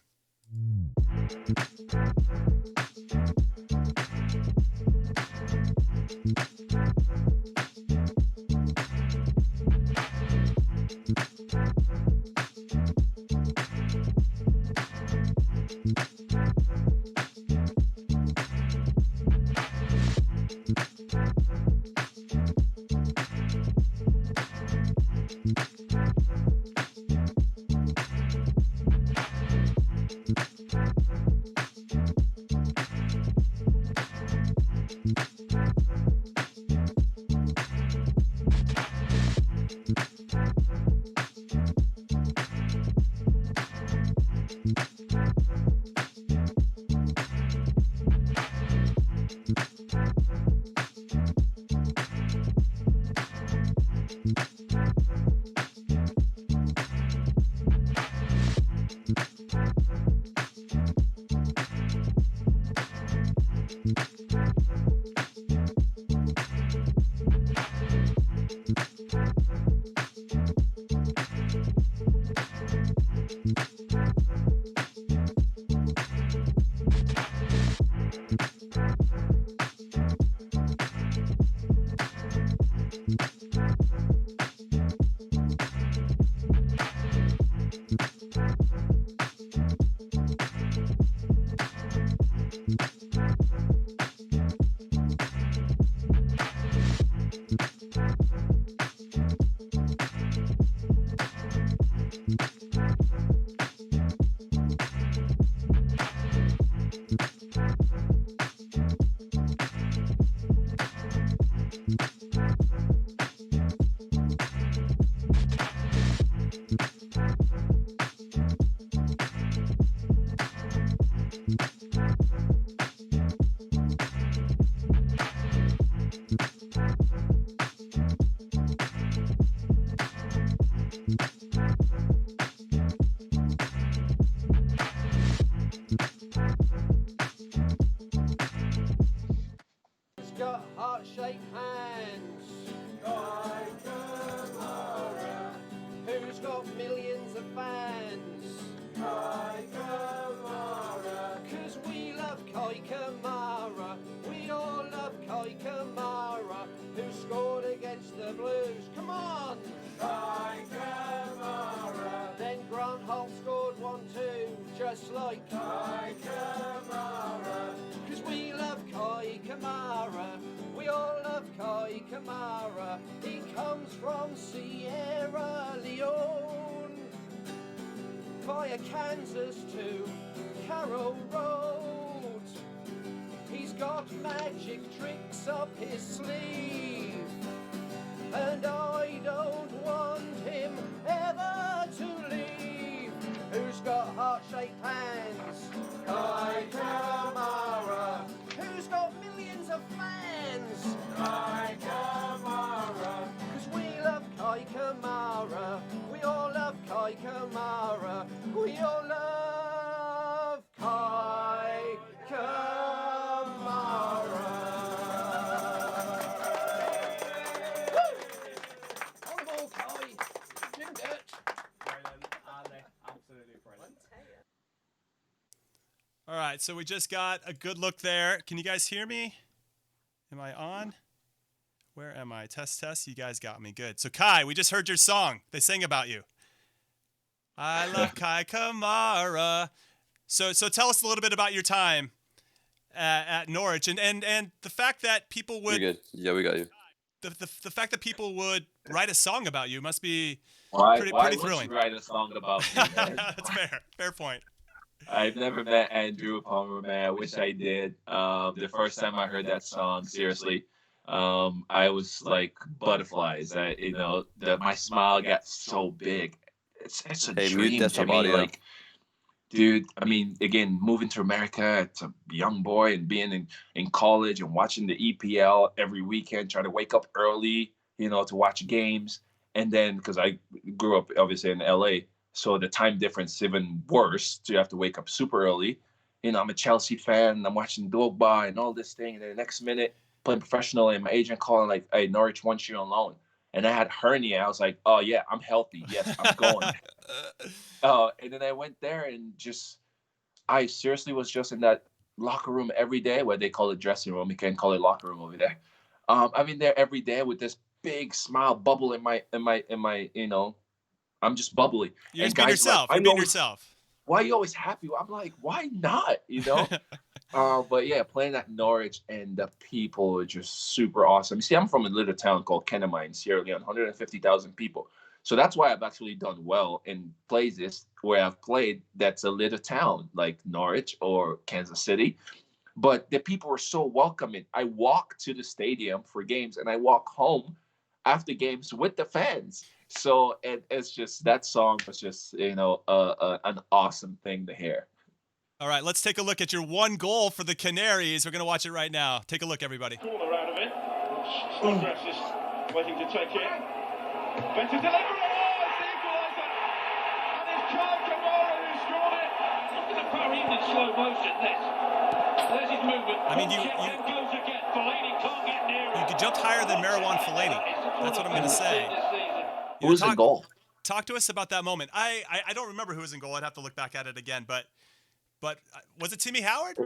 B: He's got heart-shaped hands. Kei Kamara. Who's got millions of fans? Kei Kamara. 'Cause we love Kei Kamara. We all love Kei Kamara. Who scored against the Blues? Come on! Kei Kamara. Then Grant Holt scored 1-2, just like Kei Kamara. 'Cause we love Kei Kamara. We all love Kei Kamara. He comes from Sierra Leone via Kansas to Carroll Road. He's got magic tricks up his sleeve, and I don't want him ever to leave. Who's got heart-shaped hands? Kei Kamara. Who's got millions of fans? Kei Kamara. 'Cause we love Kei Kamara. We all love Kei Kamara. We all love Kei Kamara. On the ball, Kei. Didn't it?
A: All right, so we just got a good look there. Can you guys hear me? Am I on? Where am I? Test, test. You guys got me. Good. So, Kai, we just heard your song. They sang about you. I love Kei Kamara. So tell us a little bit about your time at Norwich and the fact that people would.
D: You're good. Yeah, we got you.
A: The fact that people would write a song about you must be
C: Why
A: pretty
C: would
A: thrilling.
C: you write a song about me, man?
A: That's fair. Fair point.
C: I've never met Andrew Palmer, man. I wish I did. The first time I heard that song, seriously, I was like butterflies. My smile got so big. It's a
D: Hey, mute
C: dream,
D: desktop
C: Jimmy.
D: audio.
C: Like, dude, I mean, again, moving to America as a young boy and being in college and watching the EPL every weekend, trying to wake up early, to watch games. And then, because I grew up obviously in LA, so the time difference is even worse. So you have to wake up super early. I'm a Chelsea fan and I'm watching Drogba and all this thing. And then the next minute, playing professional and my agent calling like, hey, Norwich wants you on loan. And I had hernia. I was like, oh, yeah, I'm healthy. Yes, I'm going. And then I went there and I seriously was just in that locker room every day, where they call it dressing room. You can't call it locker room over there. I'm in there every day with this big smile bubble in my, I'm just bubbly.
A: You're
C: and
A: just being
C: guys are
A: yourself.
C: like,
A: You're being yourself.
C: why are you always happy? I'm like, why not? But yeah, playing at Norwich and the people are just super awesome. You see, I'm from a little town called Kenema in Sierra Leone, 150,000 people. So that's why I've actually done well in places where I've played that's a little town like Norwich or Kansas City. But the people are so welcoming. I walk to the stadium for games and I walk home after games with the fans. So it's just, that song was just, an awesome thing to hear.
A: All right, let's take a look at your one goal for the Canaries. We're going to watch it right now. Take a look, everybody.
E: Corner out of it. Snodgrass is waiting to take it. Better delivery. Oh, it's the equaliser. And it's Kei Kamara who scored it. Look at the power, even in slow motion. There's his movement.
A: I mean,
E: Then goes again. Fellaini can't get near it.
A: You jumped higher than Marwan Fellaini. That's what I'm going to say.
C: Who was in goal?
A: Talk to us about that moment. I don't remember who was in goal. I'd have to look back at it again. But was it Timmy Howard?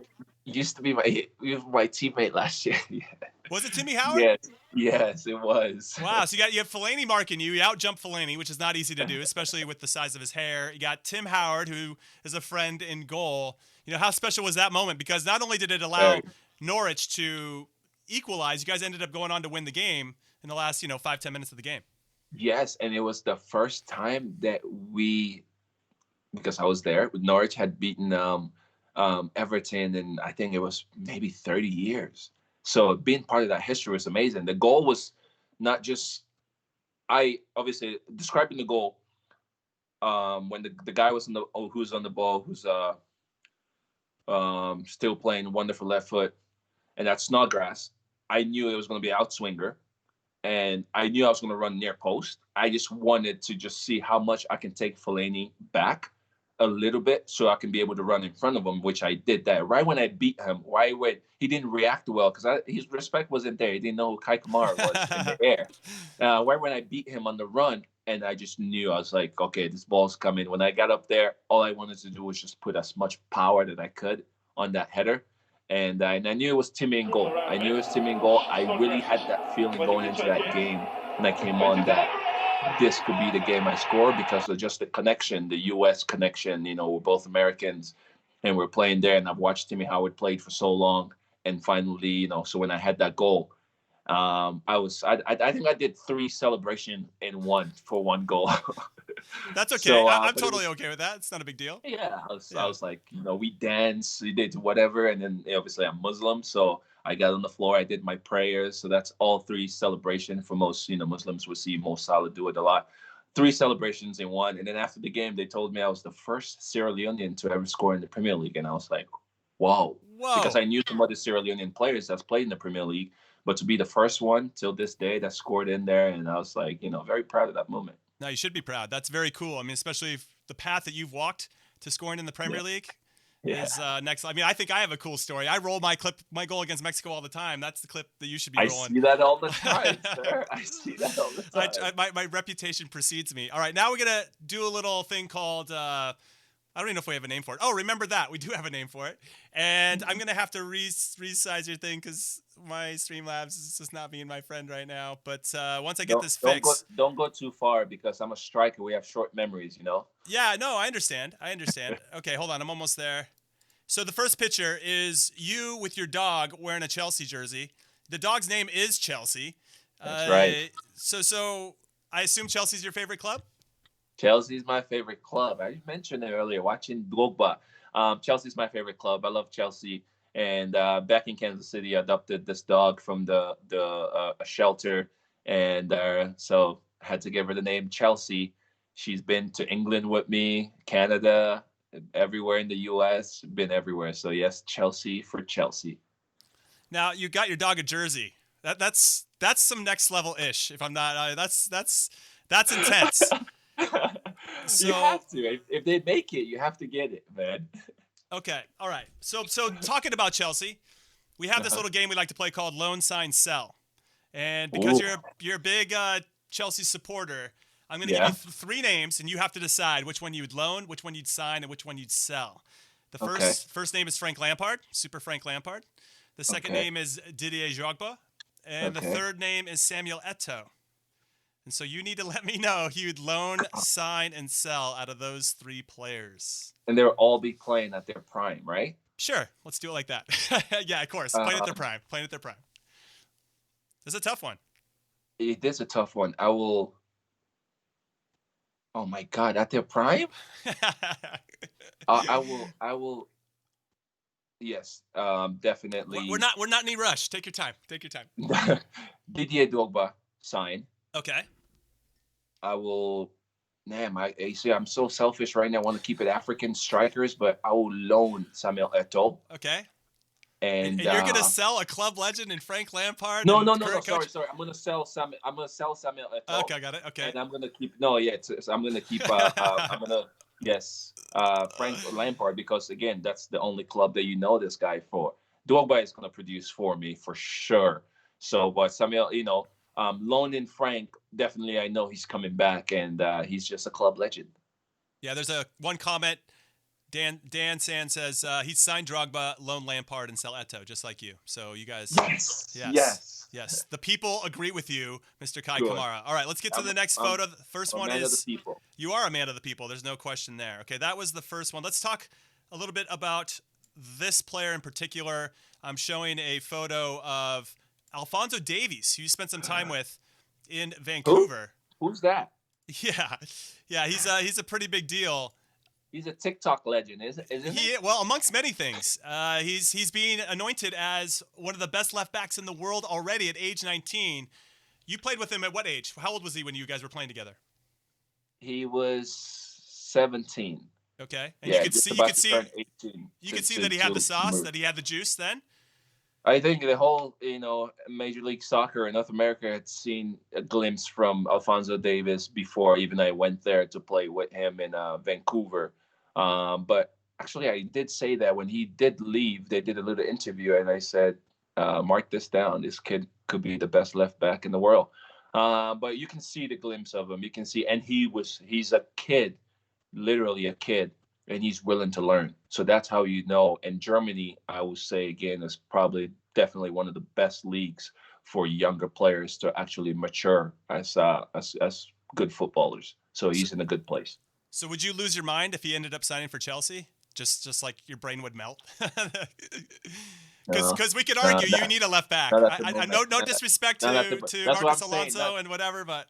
C: Used to be my teammate last year. Yeah.
A: Was it Timmy Howard?
C: Yes, it was.
A: Wow, so you have Fellaini marking you. You out-jump Fellaini, which is not easy to do, especially with the size of his hair. You got Tim Howard, who is a friend in goal. How special was that moment? Because not only did it allow Norwich to equalize, you guys ended up going on to win the game in the last 5-10 minutes of the game.
C: Yes, and it was the first time that because I was there, Norwich had beaten Everton, and I think it was maybe 30 years. So being part of that history was amazing. The goal was not just, I obviously describing the goal, when the guy was who's on the ball, who's still playing wonderful left foot, and that's Snodgrass. I knew it was going to be outswinger, and I knew I was going to run near post. I just wanted to just see how much I can take Fellaini back a little bit so I can be able to run in front of him, which I did that. Right when I beat him, right when he didn't react well because his respect wasn't there. He didn't know who Kei Kamara was in the air. Right when I beat him on the run, and I just knew, I was like, okay, this ball's coming. When I got up there, all I wanted to do was just put as much power that I could on that header. And I knew it was Timmy in goal. I knew it was Timmy in goal. I really had that feeling going into that game when I came on that this could be the game I score because of just the connection, the U.S. connection. We're both Americans and we're playing there. And I've watched Timmy Howard played for so long. And finally, so when I had that goal, I think I did 3 celebration in one for one goal.
A: That's okay.
C: So,
A: I'm totally okay with that. It's not a big deal.
C: Yeah, I was like, we dance, we did whatever, and then obviously I'm Muslim, so I got on the floor, I did my prayers. So that's all 3 celebration. For most, Muslims would see Mo Salah do it a lot. 3 celebrations in one, and then after the game, they told me I was the first Sierra Leonean to ever score in the Premier League, and I was like, whoa, because I knew some other Sierra Leonean players that's played in the Premier League, but to be the first one till this day that scored in there, and I was like, very proud of that moment.
A: No, you should be proud. That's very cool. I mean, especially if the path that you've walked to scoring in the Premier League is next. I mean, I think I have a cool story. I roll my goal against Mexico all the time. That's the clip that you should be rolling.
C: I see that all the time, sir. I see that all the time.
A: My reputation precedes me. All right, now we're going to do a little thing called, I don't even know if we have a name for it. Oh, remember that. We do have a name for it. And I'm going to have to resize your thing because my Streamlabs is just not being my friend right now. But once I get this fixed.
C: Don't go too far because I'm a striker. We have short memories,
A: Yeah, no, I understand. Okay, hold on. I'm almost there. So the first picture is you with your dog wearing a Chelsea jersey. The dog's name is Chelsea.
C: That's right.
A: So I assume Chelsea's your favorite club?
C: Chelsea's my favorite club. I mentioned it earlier, watching Drogba. Chelsea's my favorite club. I love Chelsea. And back in Kansas City, I adopted this dog from the a shelter. And so I had to give her the name Chelsea. She's been to England with me, Canada, everywhere in the U.S., been everywhere. So, yes, Chelsea for Chelsea.
A: Now, you got your dog a jersey. That's some next level-ish, if I'm not. That's intense.
C: So, you have to. If they make it, you have to get it, man.
A: Okay, all right. So talking about Chelsea, we have this little game we like to play called Loan, Sign, Sell. And because you're a big Chelsea supporter, I'm going to give you 3 names, and you have to decide which one you would loan, which one you'd sign, and which one you'd sell. The first name is Frank Lampard, Super Frank Lampard. The second name is Didier Drogba. And the third name is Samuel Eto'o. And so you need to let me know who you'd loan, sign, and sell out of those 3 players.
C: And they'll all be playing at their prime, right?
A: Sure. Let's do it like that. Yeah, of course. Playing at their prime. Playing at their prime. This is a tough one.
C: It is a tough one. I will... Oh, my God. At their prime? I will... Yes, definitely.
A: We're not in any rush. Take your time.
C: Didier Drogba, sign.
A: Okay.
C: I will. Damn, you see, I'm so selfish right now. I want to keep it African strikers, but I will loan Samuel Eto'o.
A: Okay.
C: And
A: you're gonna sell a club legend in Frank Lampard?
C: No. Sorry. I'm gonna sell Samuel Eto'o.
A: Okay, I got it. Okay.
C: And I'm gonna keep. I'm gonna keep. Frank Lampard, because again, that's the only club that this guy for. Drogba is gonna produce for me for sure. So, but Samuel, loaning Frank, definitely I know he's coming back, and he's just a club legend.
A: Yeah, there's one comment. Dan Sand says he signed Drogba, loan Lampard, and sell Eto'o, just like you. So you guys... Yes. The people agree with you, Mr. Kei Kamara. All right, let's get to the next photo. The first one is...
C: of the people.
A: You are a man of the people. There's no question there. Okay, that was the first one. Let's talk a little bit about this player in particular. I'm showing a photo of Alphonso Davies, who you spent some time with in Vancouver.
C: Who's that?
A: Yeah, he's a pretty big deal.
C: He's a TikTok legend, isn't he?
A: Well, amongst many things, he's being anointed as one of the best left backs in the world already at age 19. You played with him at what age? How old was he when you guys were playing together?
C: He was 17.
A: Okay, and you could see
C: 18,
A: that he had the sauce, that he had the juice then.
C: I think the whole, Major League Soccer in North America had seen a glimpse from Alfonso Davis before even I went there to play with him in Vancouver. But actually, I did say that when he did leave, they did a little interview, and I said, "Mark this down. This kid could be the best left back in the world." But you can see the glimpse of him. You can see, and he's a kid, literally a kid, and he's willing to learn. So that's how you know. And Germany, I will say again, is probably definitely one of the best leagues for younger players to actually mature as good footballers. So
A: So,
C: he's in a good place.
A: so would you lose your mind if he ended up signing for Chelsea? Just like your brain would melt.
C: No,
A: Because we could
C: no,
A: argue you need a left back.
C: not at the
A: I
C: moment.
A: no disrespect
C: Not at
A: to
C: that's what
A: Marcus
C: I'm saying.
A: Alonso and whatever, but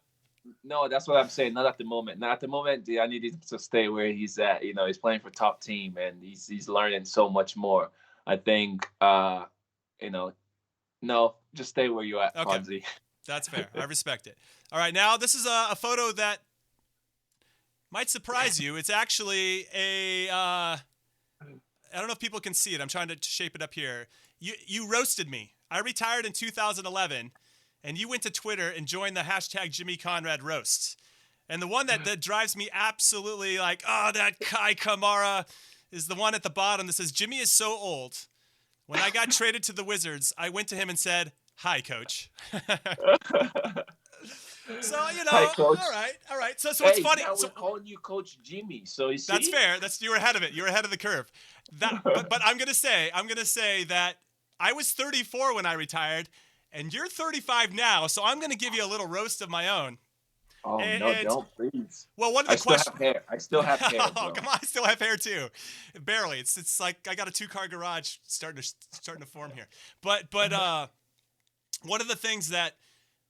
C: No, that's what I'm saying. Not at the moment. Not at the moment. I need him to stay where he's at. He's playing for top team, and he's learning so much more. I think, you know, no, just stay where you're at,
A: okay,
C: Fonzie.
A: that's fair. I respect it. All right, now this is a photo that might surprise you. It's actually a I don't know if people can see it. I'm trying to shape it up here. You roasted me. I retired in 2011, and you went to Twitter and joined the hashtag Jimmy Conrad roasts. And the one that drives me absolutely like, oh, that Kei Kamara is the one at the bottom that says, Jimmy is so old. When I got traded to the Wizards, I went to him and said, hi, coach. So,
C: Hi, coach.
A: all right. So it's
C: Hey,
A: funny.
C: now
A: So
C: we're calling you Coach Jimmy. So you see,
A: that's fair. You were ahead of it. You were ahead of the curve. But I'm gonna say that I was 34 when I retired, and you're 35 now. So I'm gonna give you a little roast of my own.
C: Oh no,
A: And
C: don't please.
A: well, one of
C: I
A: the
C: still
A: questions.
C: have hair. I still have hair,
A: Oh,
C: bro.
A: come on! I still have hair too, barely. It's like I got a 2-car garage starting to form here. But one of the things that,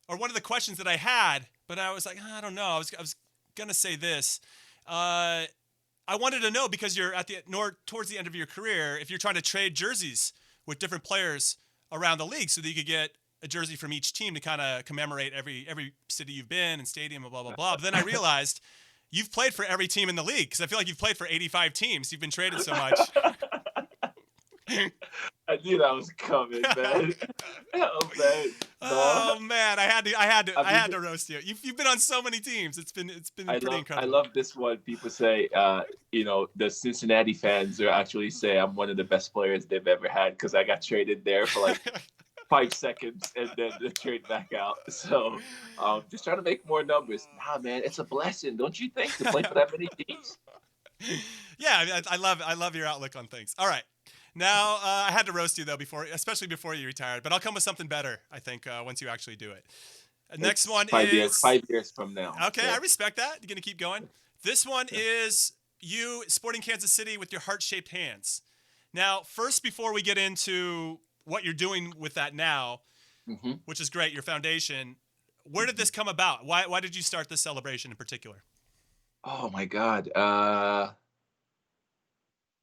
A: or one of the questions that I had, but I was like, I don't know. I was gonna say this. I wanted to know, because you're towards the end of your career, if you're trying to trade jerseys with different players around the league so that you could get a jersey from each team to kind of commemorate every city you've been and stadium and blah, blah, blah. But then I realized you've played for every team in the league, because I feel like you've played for 85 teams. You've been traded so much.
C: I knew that was coming, man. Oh man.
A: Oh man, I had
C: mean,
A: to roast you. You've been on so many teams. It's been pretty
C: I
A: incredible.
C: love this one. People say, the Cincinnati fans are actually say I'm one of the best players they've ever had because I got traded there for like 5 seconds and then the trade back out. So just trying to make more numbers. Nah, man, it's a blessing, don't you think, to play for that many teams?
A: Yeah, I love your outlook on things. All right. Now, I had to roast you, though, especially before you retired. But I'll come with something better, I think, once you actually do it. Next one is
C: 5 years from now.
A: Okay,
C: So.
A: I respect that. You're going to keep going. This one is you sporting Kansas City with your heart-shaped hands. Now, first, before we get into what you're doing with that now, which is great, your foundation, where did this come about? Why did you start this celebration in particular?
C: Oh my God.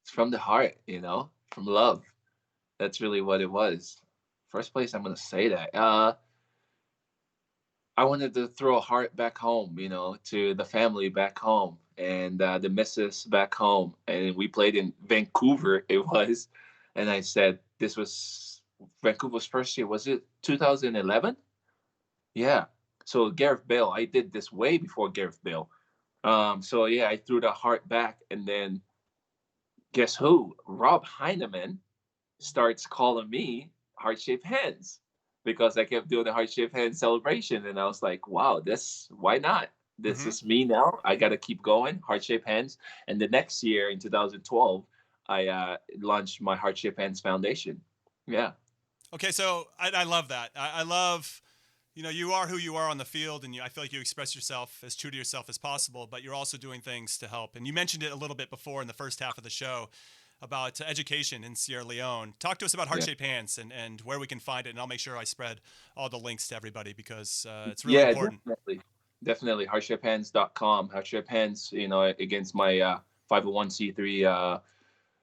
C: It's from the heart, from love. That's really what it was. First place, I'm gonna say that. I wanted to throw a heart back home, to the family back home and the missus back home. And we played in Vancouver, it was. And I said, this was Vancouver's first year. Was it 2011? Yeah. So Gareth Bale, I did this way before Gareth Bale. So yeah, I threw the heart back, and then guess who? Rob Heineman starts calling me heart-shaped hands because I kept doing the heart-shaped hand celebration, and I was like, wow, why not? This is me now. I got to keep going, heart-shaped hands. And the next year in 2012, I launched my Heart-Shaped Hands Foundation. Yeah.
A: Okay, so I love that. I love, you are who you are on the field, and I feel like you express yourself as true to yourself as possible, but you're also doing things to help. And you mentioned it a little bit before in the first half of the show about education in Sierra Leone. Talk to us about Heart-Shaped Hands and where we can find it, and I'll make sure I spread all the links to everybody because it's really important.
C: Definitely. Heartshapedhands.com. Heartshaped Hands, against my 501c3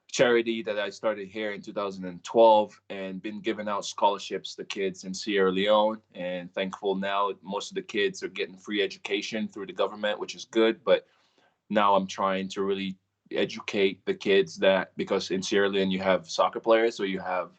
C: charity that I started here in 2012 and been giving out scholarships to kids in Sierra Leone. And thankful now most of the kids are getting free education through the government, which is good. But now I'm trying to really educate the kids because in Sierra Leone you have soccer players, or you have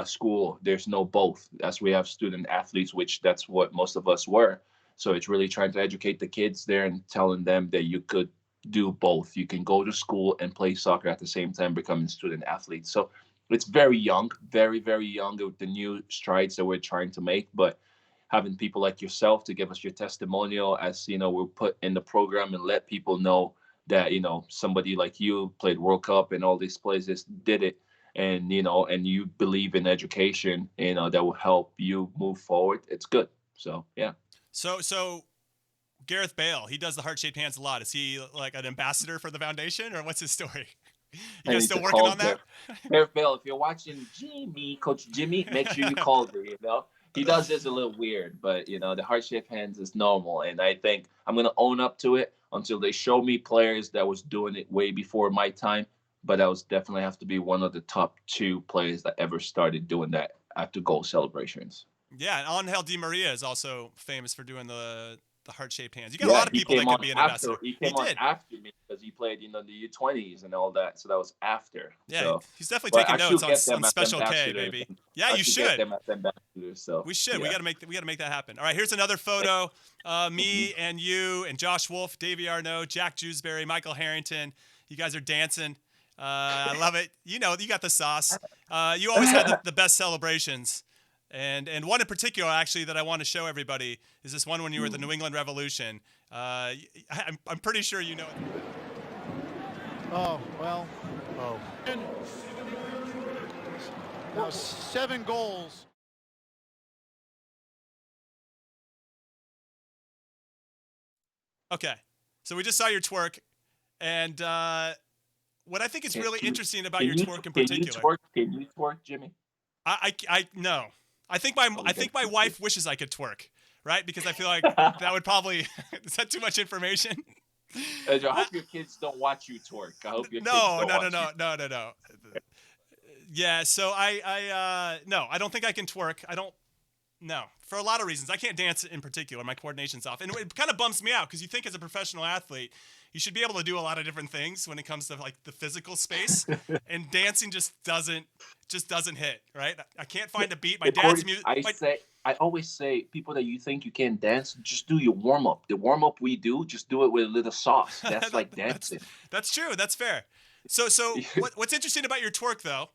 C: school, there's no both, as we have student athletes, which that's what most of us were. So it's really trying to educate the kids there and telling them that you could do both. You can go to school and play soccer at the same time becoming student athletes. So it's very young, very, very young with the new strides that we're trying to make. But having people like yourself to give us your testimonial, as we'll put in the program and let people know that somebody like you played World Cup and all these places did it, and and you believe in education, that will help you move forward. It's good. So yeah.
A: So Gareth Bale, he does the heart-shaped hands a lot. Is he like an ambassador for the foundation, or what's his story? You guys still working on that?
C: Gareth Bale, if you're watching Coach Jimmy, make sure you call her. He does this a little weird, but the heart-shaped hands is normal, and I think I'm gonna own up to it until they show me players that was doing it way before my time. But I was definitely have to be one of the top 2 players that ever started doing that after goal celebrations.
A: Yeah, and Angel Di Maria is also famous for doing the heart-shaped hands. You got a lot of people that could be an ambassador.
C: He came on after me because he played, the U20s and all that. So that was after.
A: Yeah,
C: so.
A: He's definitely taking notes on Special K, baby. Yeah, you should.
C: Get them as ambassadors, so.
A: We should.
C: Yeah.
A: We got to make that happen. All right, here's another photo. Me and you and Josh Wolf, Davey Arnaud, Jack Jewsbury, Michael Harrington. You guys are dancing. I love it. You got the sauce. You always had the best celebrations. And one in particular, actually, that I want to show everybody is this one when you were at the New England Revolution. I'm pretty sure you know it.
B: Oh, well. Oh. Now 7 goals.
A: Okay. So we just saw your twerk. And what I think is really interesting about your twerk in particular.
C: Can you twerk, Jimmy?
A: I no. I think my wife wishes I could twerk, right? Because I feel like that would probably is that too much information?
C: I hope your kids don't watch you twerk. I hope your kids don't watch you.
A: No. Yeah, so I don't think I can twerk. No, for a lot of reasons. I can't dance in particular. My coordination's off. And it kind of bumps me out because you think as a professional athlete, you should be able to do a lot of different things when it comes to like the physical space, and dancing just doesn't hit, right? I can't find a beat. My dad's music.
C: I always say, people that you think you can't dance, just do your warm up. The warm up we do, just do it with a little sauce. That's like dancing.
A: That's true. That's fair. So what's interesting about your twerk though,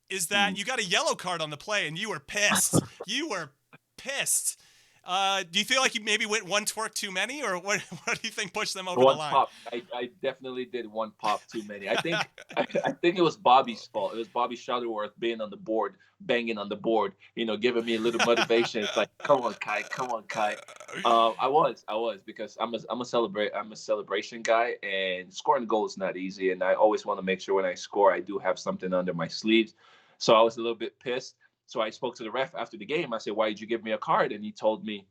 A: is that you got a yellow card on the play and you were pissed. You were pissed. Do you feel like you maybe went one twerk too many, or what do you think pushed them over the line?
C: Pop. I definitely did one pop too many. I think I think it was Bobby's fault. It was Bobby Shuttleworth being on the board, banging on the board, giving me a little motivation. It's like, come on, Kai. I was because I'm a celebration guy, and scoring goals is not easy, and I always want to make sure when I score I do have something under my sleeves. So I was a little bit pissed. So I spoke to the ref after the game. I said, "Why did you give me a card?" And he told me,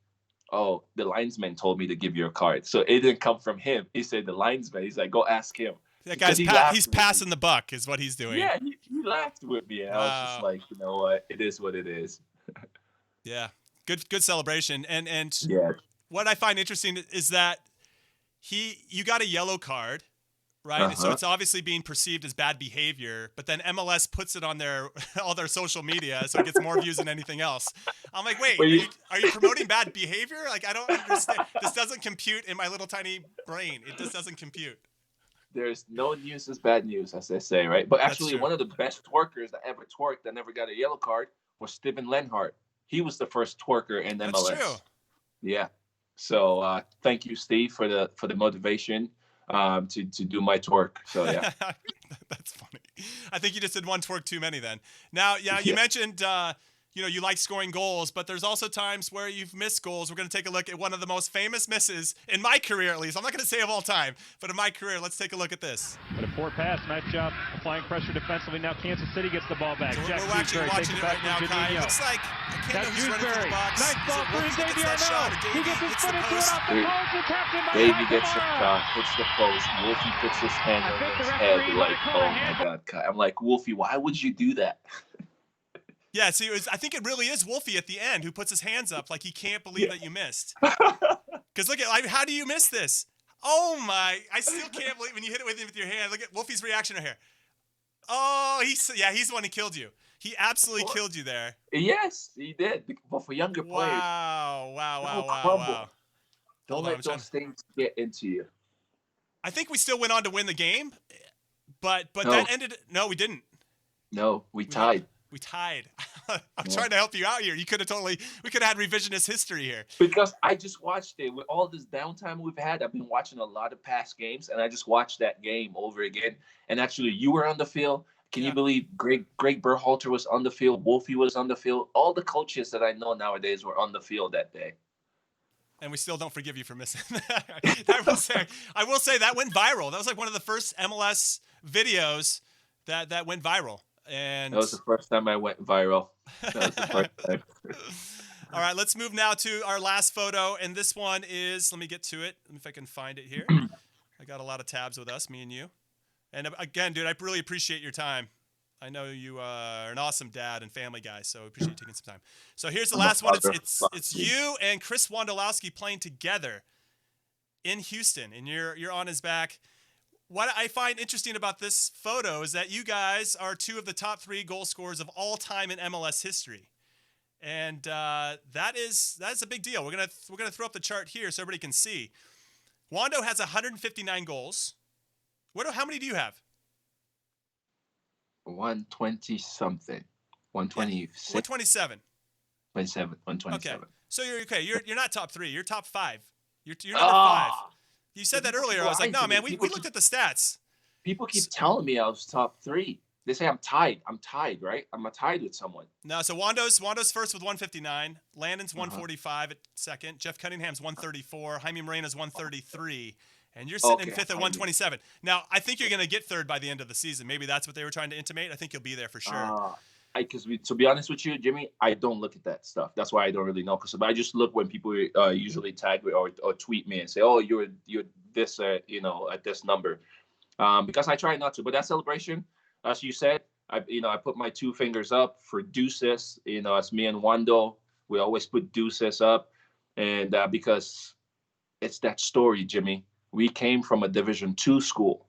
C: "Oh, the linesman told me to give you a card." So it didn't come from him. He said the linesman. He's like, "Go ask him."
A: That guy's he's passing the buck is what he's doing.
C: Yeah, he laughed with me. And I was just like, you know what? It is what it is.
A: Yeah, good celebration. And
C: yeah.
A: What I find interesting is that you got a yellow card. Right, so it's obviously being perceived as bad behavior, but then MLS puts it on all their social media, so it gets more views than anything else. I'm like, wait, are you promoting bad behavior? Like, I don't understand. This doesn't compute in my little tiny brain. It just doesn't compute.
C: There's no news is bad news, as they say, right? But actually, one of the best twerkers that ever twerked that never got a yellow card was Steven Lenhart. He was the first twerker in MLS.
A: That's true.
C: Yeah. So thank you, Steve, for the motivation. To do my twerk. So yeah.
A: That's funny. I think you just did one twerk too many then. Now, you mentioned you like scoring goals, but there's also times where you've missed goals. We're going to take a look at one of the most famous misses in my career, at least. I'm not going to say of all time, but in my career, let's take a look at this.
D: But a poor pass, nice job applying pressure defensively. Now Kansas City gets the ball back.
A: So we're actually watching it right now, Kai. It looks like I can't know who's running through the box.
D: Nice ball for Davey Arnaud. He gets his foot into it off the post. It's tapped in by
C: Davey gets the shot, hits the post. Wolfie puts his hand on his head like, oh my God, Kai. I'm like, Wolfie, why would you do that?
A: Yeah, see, I think it really is Wolfie at the end who puts his hands up like he can't believe that you missed. Because look at, how do you miss this? Oh my, I still can't believe when you hit it with your hand. Look at Wolfie's reaction right here. Oh, he's the one who killed you. He absolutely killed you there.
C: Yes, he did. But for younger players,
A: Wow, wow, wow,
C: don't
A: wow,
C: crumble.
A: wow.
C: Don't
A: Hold on,
C: let those things get into you.
A: I think we still went on to win the game, but
C: No,
A: that ended. No, we didn't.
C: no, we
A: We lost.
C: tied.
A: We tied. I'm
C: Yeah.
A: trying to help you out here. You could have we could have had revisionist history here.
C: Because I just watched it with all this downtime we've had. I've been watching a lot of past games, and I just watched that game over again. And actually, you were on the field. Can you
A: Yeah.
C: believe Greg Berhalter was on the field? Wolfie was on the field. All the coaches that I know nowadays were on the field that day.
A: And we still don't forgive you for missing that. I will say that went viral. That was like one of the first MLS videos that went viral. And
C: That was the first time I went viral. That was the first time.
A: all right, let's move now to our last photo. And this one is, let me get to it. Let me if I can find it here. I got a lot of tabs with us, me and you. And again, dude, I really appreciate your time. I know you are an awesome dad and family guy, so I appreciate you taking some time. So here's the last one. It's you and Chris Wondolowski playing together in Houston, and you're on his back. What I find interesting about this photo is that you guys are two of the top 3 goal scorers of all time in MLS history, and that's a big deal. We're gonna throw up the chart here so everybody can see. Wando has 159 goals. How many do you have?
C: 120 something. 126.
A: 127.
C: 27. 127.
A: Okay. So you're okay. You're not top 3. You're top 5. You're number 5. You said that earlier. I was like, no, man. We looked at the stats.
C: People keep telling me I was top 3. They say I'm tied. I'm tied, right? I'm tied with someone.
A: No. So Wando's first with 159. Landon's 145 at second. Jeff Cunningham's 134. Jaime Moreno's 133. And you're sitting in 5th at 127. Now, I think you're going to get 3rd by the end of the season. Maybe that's what they were trying to intimate. I think you'll be there for sure.
C: Because to be honest with you, Jimmy, I don't look at that stuff. That's why I don't really know. Because I just look when people usually tag me or tweet me and say, "Oh, you're this, at this number." Because I try not to. But that celebration, as you said, I put my 2 fingers up for deuces. As me and Wando, we always put deuces up, and because it's that story, Jimmy. We came from a Division II school.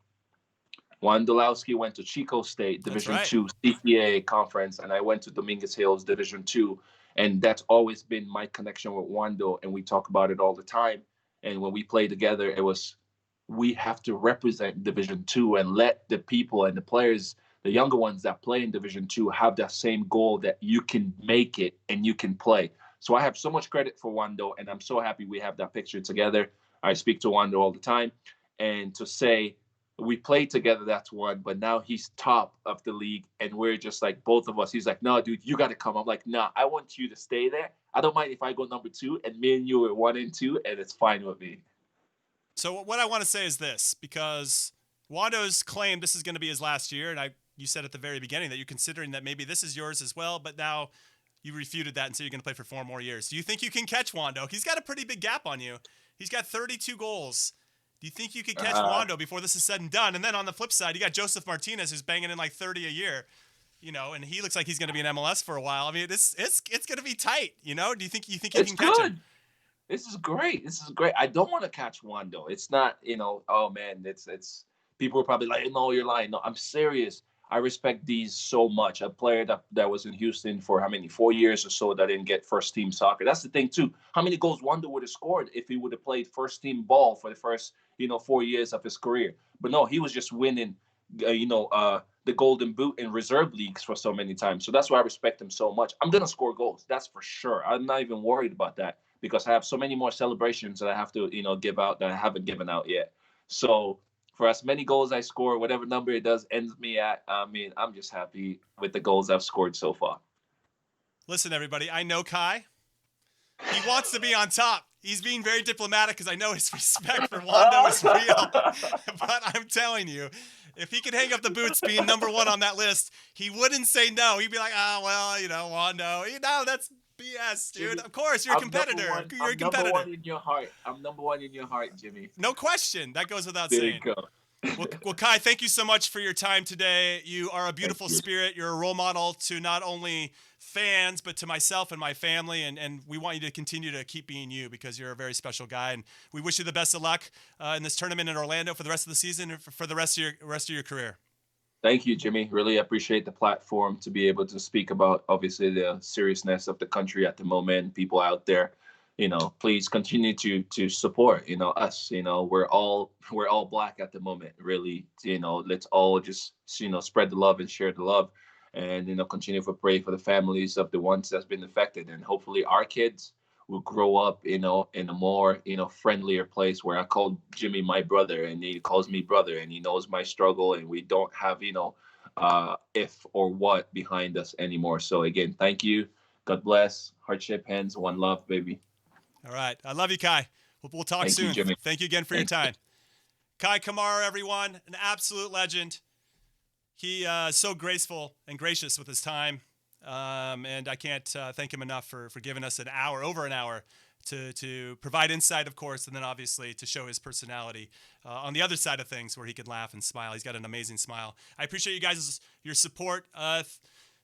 C: Wondolowski went to Chico State, Division II CPA conference, and I went to Dominguez Hills, Division II. And that's always been my connection with Wando, and we talk about it all the time. And when we play together, it was, we have to represent Division II and let the people and the players, the younger ones that play in Division II, have that same goal that you can make it and you can play. So I have so much credit for Wando, and I'm so happy we have that picture together. I speak to Wando all the time, and to say we played together, that's one, but now he's top of the league, and we're just like both of us. He's like, no, dude, you got to come. I'm like, nah, I want you to stay there. I don't mind if I go number 2, and me and you are 1 and 2, and it's fine with me.
A: So what I want to say is this, because Wando's claimed this is going to be his last year, and you said at the very beginning that you're considering that maybe this is yours as well, but now you refuted that and said you're going to play for 4 more years. Do you think you can catch Wando? He's got a pretty big gap on you. He's got 32 goals. Do you think you could catch Wando before this is said and done? And then on the flip side, you got Joseph Martinez, who's banging in like 30 a year, and he looks like he's going to be in MLS for a while. I mean, it's going to be tight, Do you think you can catch him?
C: This is great. I don't want to catch Wando. It's not, oh man, it's people are probably like, no, you're lying. No, I'm serious. I respect these so much. A player that was in Houston for how many, 4 years or so, that didn't get first team soccer. That's the thing too. How many goals Wando would have scored if he would have played first team ball for the first 4 years of his career? But no, he was just winning, the Golden Boot in reserve leagues for so many times. So that's why I respect him so much. I'm gonna score goals. That's for sure. I'm not even worried about that because I have so many more celebrations that I have to give out that I haven't given out yet. So for as many goals I score, whatever number it does ends me at, I mean, I'm just happy with the goals I've scored so far.
A: Listen, everybody, I know Kai. He wants to be on top. He's being very diplomatic because I know his respect for Wando is real. But I'm telling you, if he could hang up the boots being number 1 on that list, he wouldn't say no. He'd be like, Wando. That's BS, dude.
C: Jimmy,
A: of course, you're a competitor. You're a competitor.
C: I'm number 1 in your heart. I'm number 1 in your heart, Jimmy.
A: No question. That goes without
C: There
A: saying.
C: you go.
A: Well, Kai, thank you so much for your time today. You are a beautiful spirit. You're a role model to not only fans, but to myself and my family. And we want you to continue to keep being you because you're a very special guy. And we wish you the best of luck in this tournament in Orlando for the rest of the season and for the rest of your career.
C: Thank you, Jimmy. Really appreciate the platform to be able to speak about obviously the seriousness of the country at the moment. People out there, please continue to support, us. We're all black at the moment. Really, let's all just spread the love and share the love, and continue to pray for the families of the ones that's been affected, and hopefully our kids will grow up, in a more, friendlier place where I call Jimmy my brother and he calls me brother and he knows my struggle and we don't have, if or what behind us anymore. So again, thank you. God bless. Heart hands, one love, baby.
A: All right. I love you, Kai. We'll talk
C: Thank you,
A: soon.
C: Jimmy.
A: Thank you again for your
C: Thank you.
A: time. Kei Kamara, everyone, an absolute legend. He is so graceful and gracious with his time. And I can't thank him enough for giving us over an hour to provide insight, of course, and then obviously to show his personality on the other side of things where he can laugh and smile. He's got an amazing smile. I appreciate you guys' your support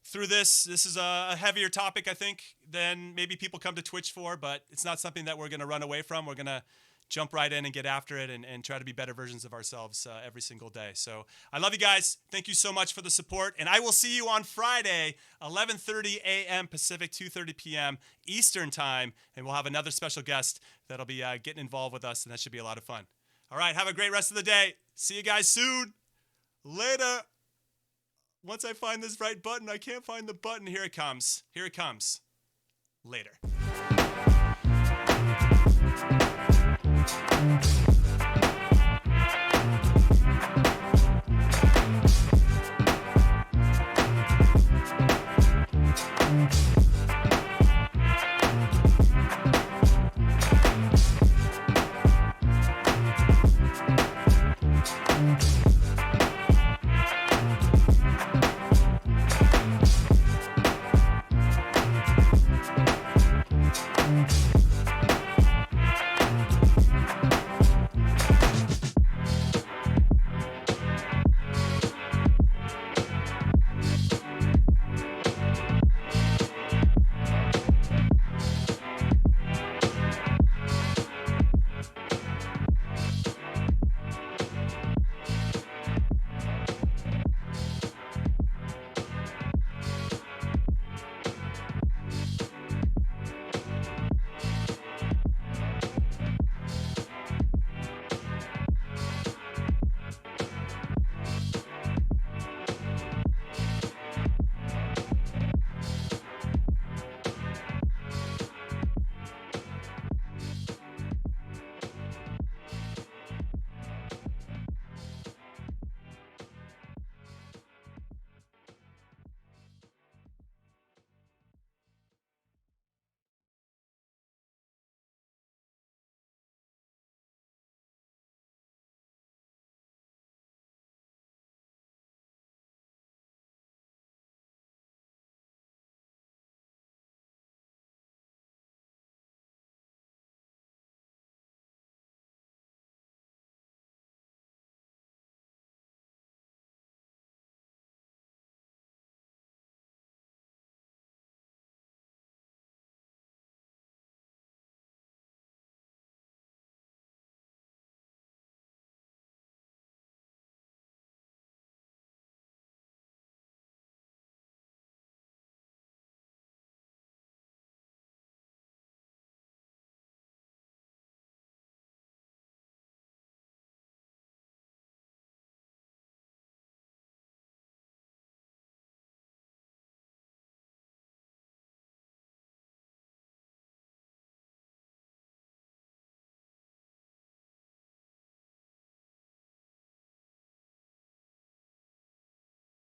A: through this. This is a heavier topic, I think, than maybe people come to Twitch for, but it's not something that we're going to run away from. We're going to jump right in and get after it and try to be better versions of ourselves every single day. So I love you guys. Thank you so much for the support. And I will see you on Friday, 11:30 a.m. Pacific, 2:30 p.m. Eastern time. And we'll have another special guest that'll be getting involved with us. And that should be a lot of fun. All right. Have a great rest of the day. See you guys soon. Later. Once I find this right button, I can't find the button. Here it comes. Here it comes. Later.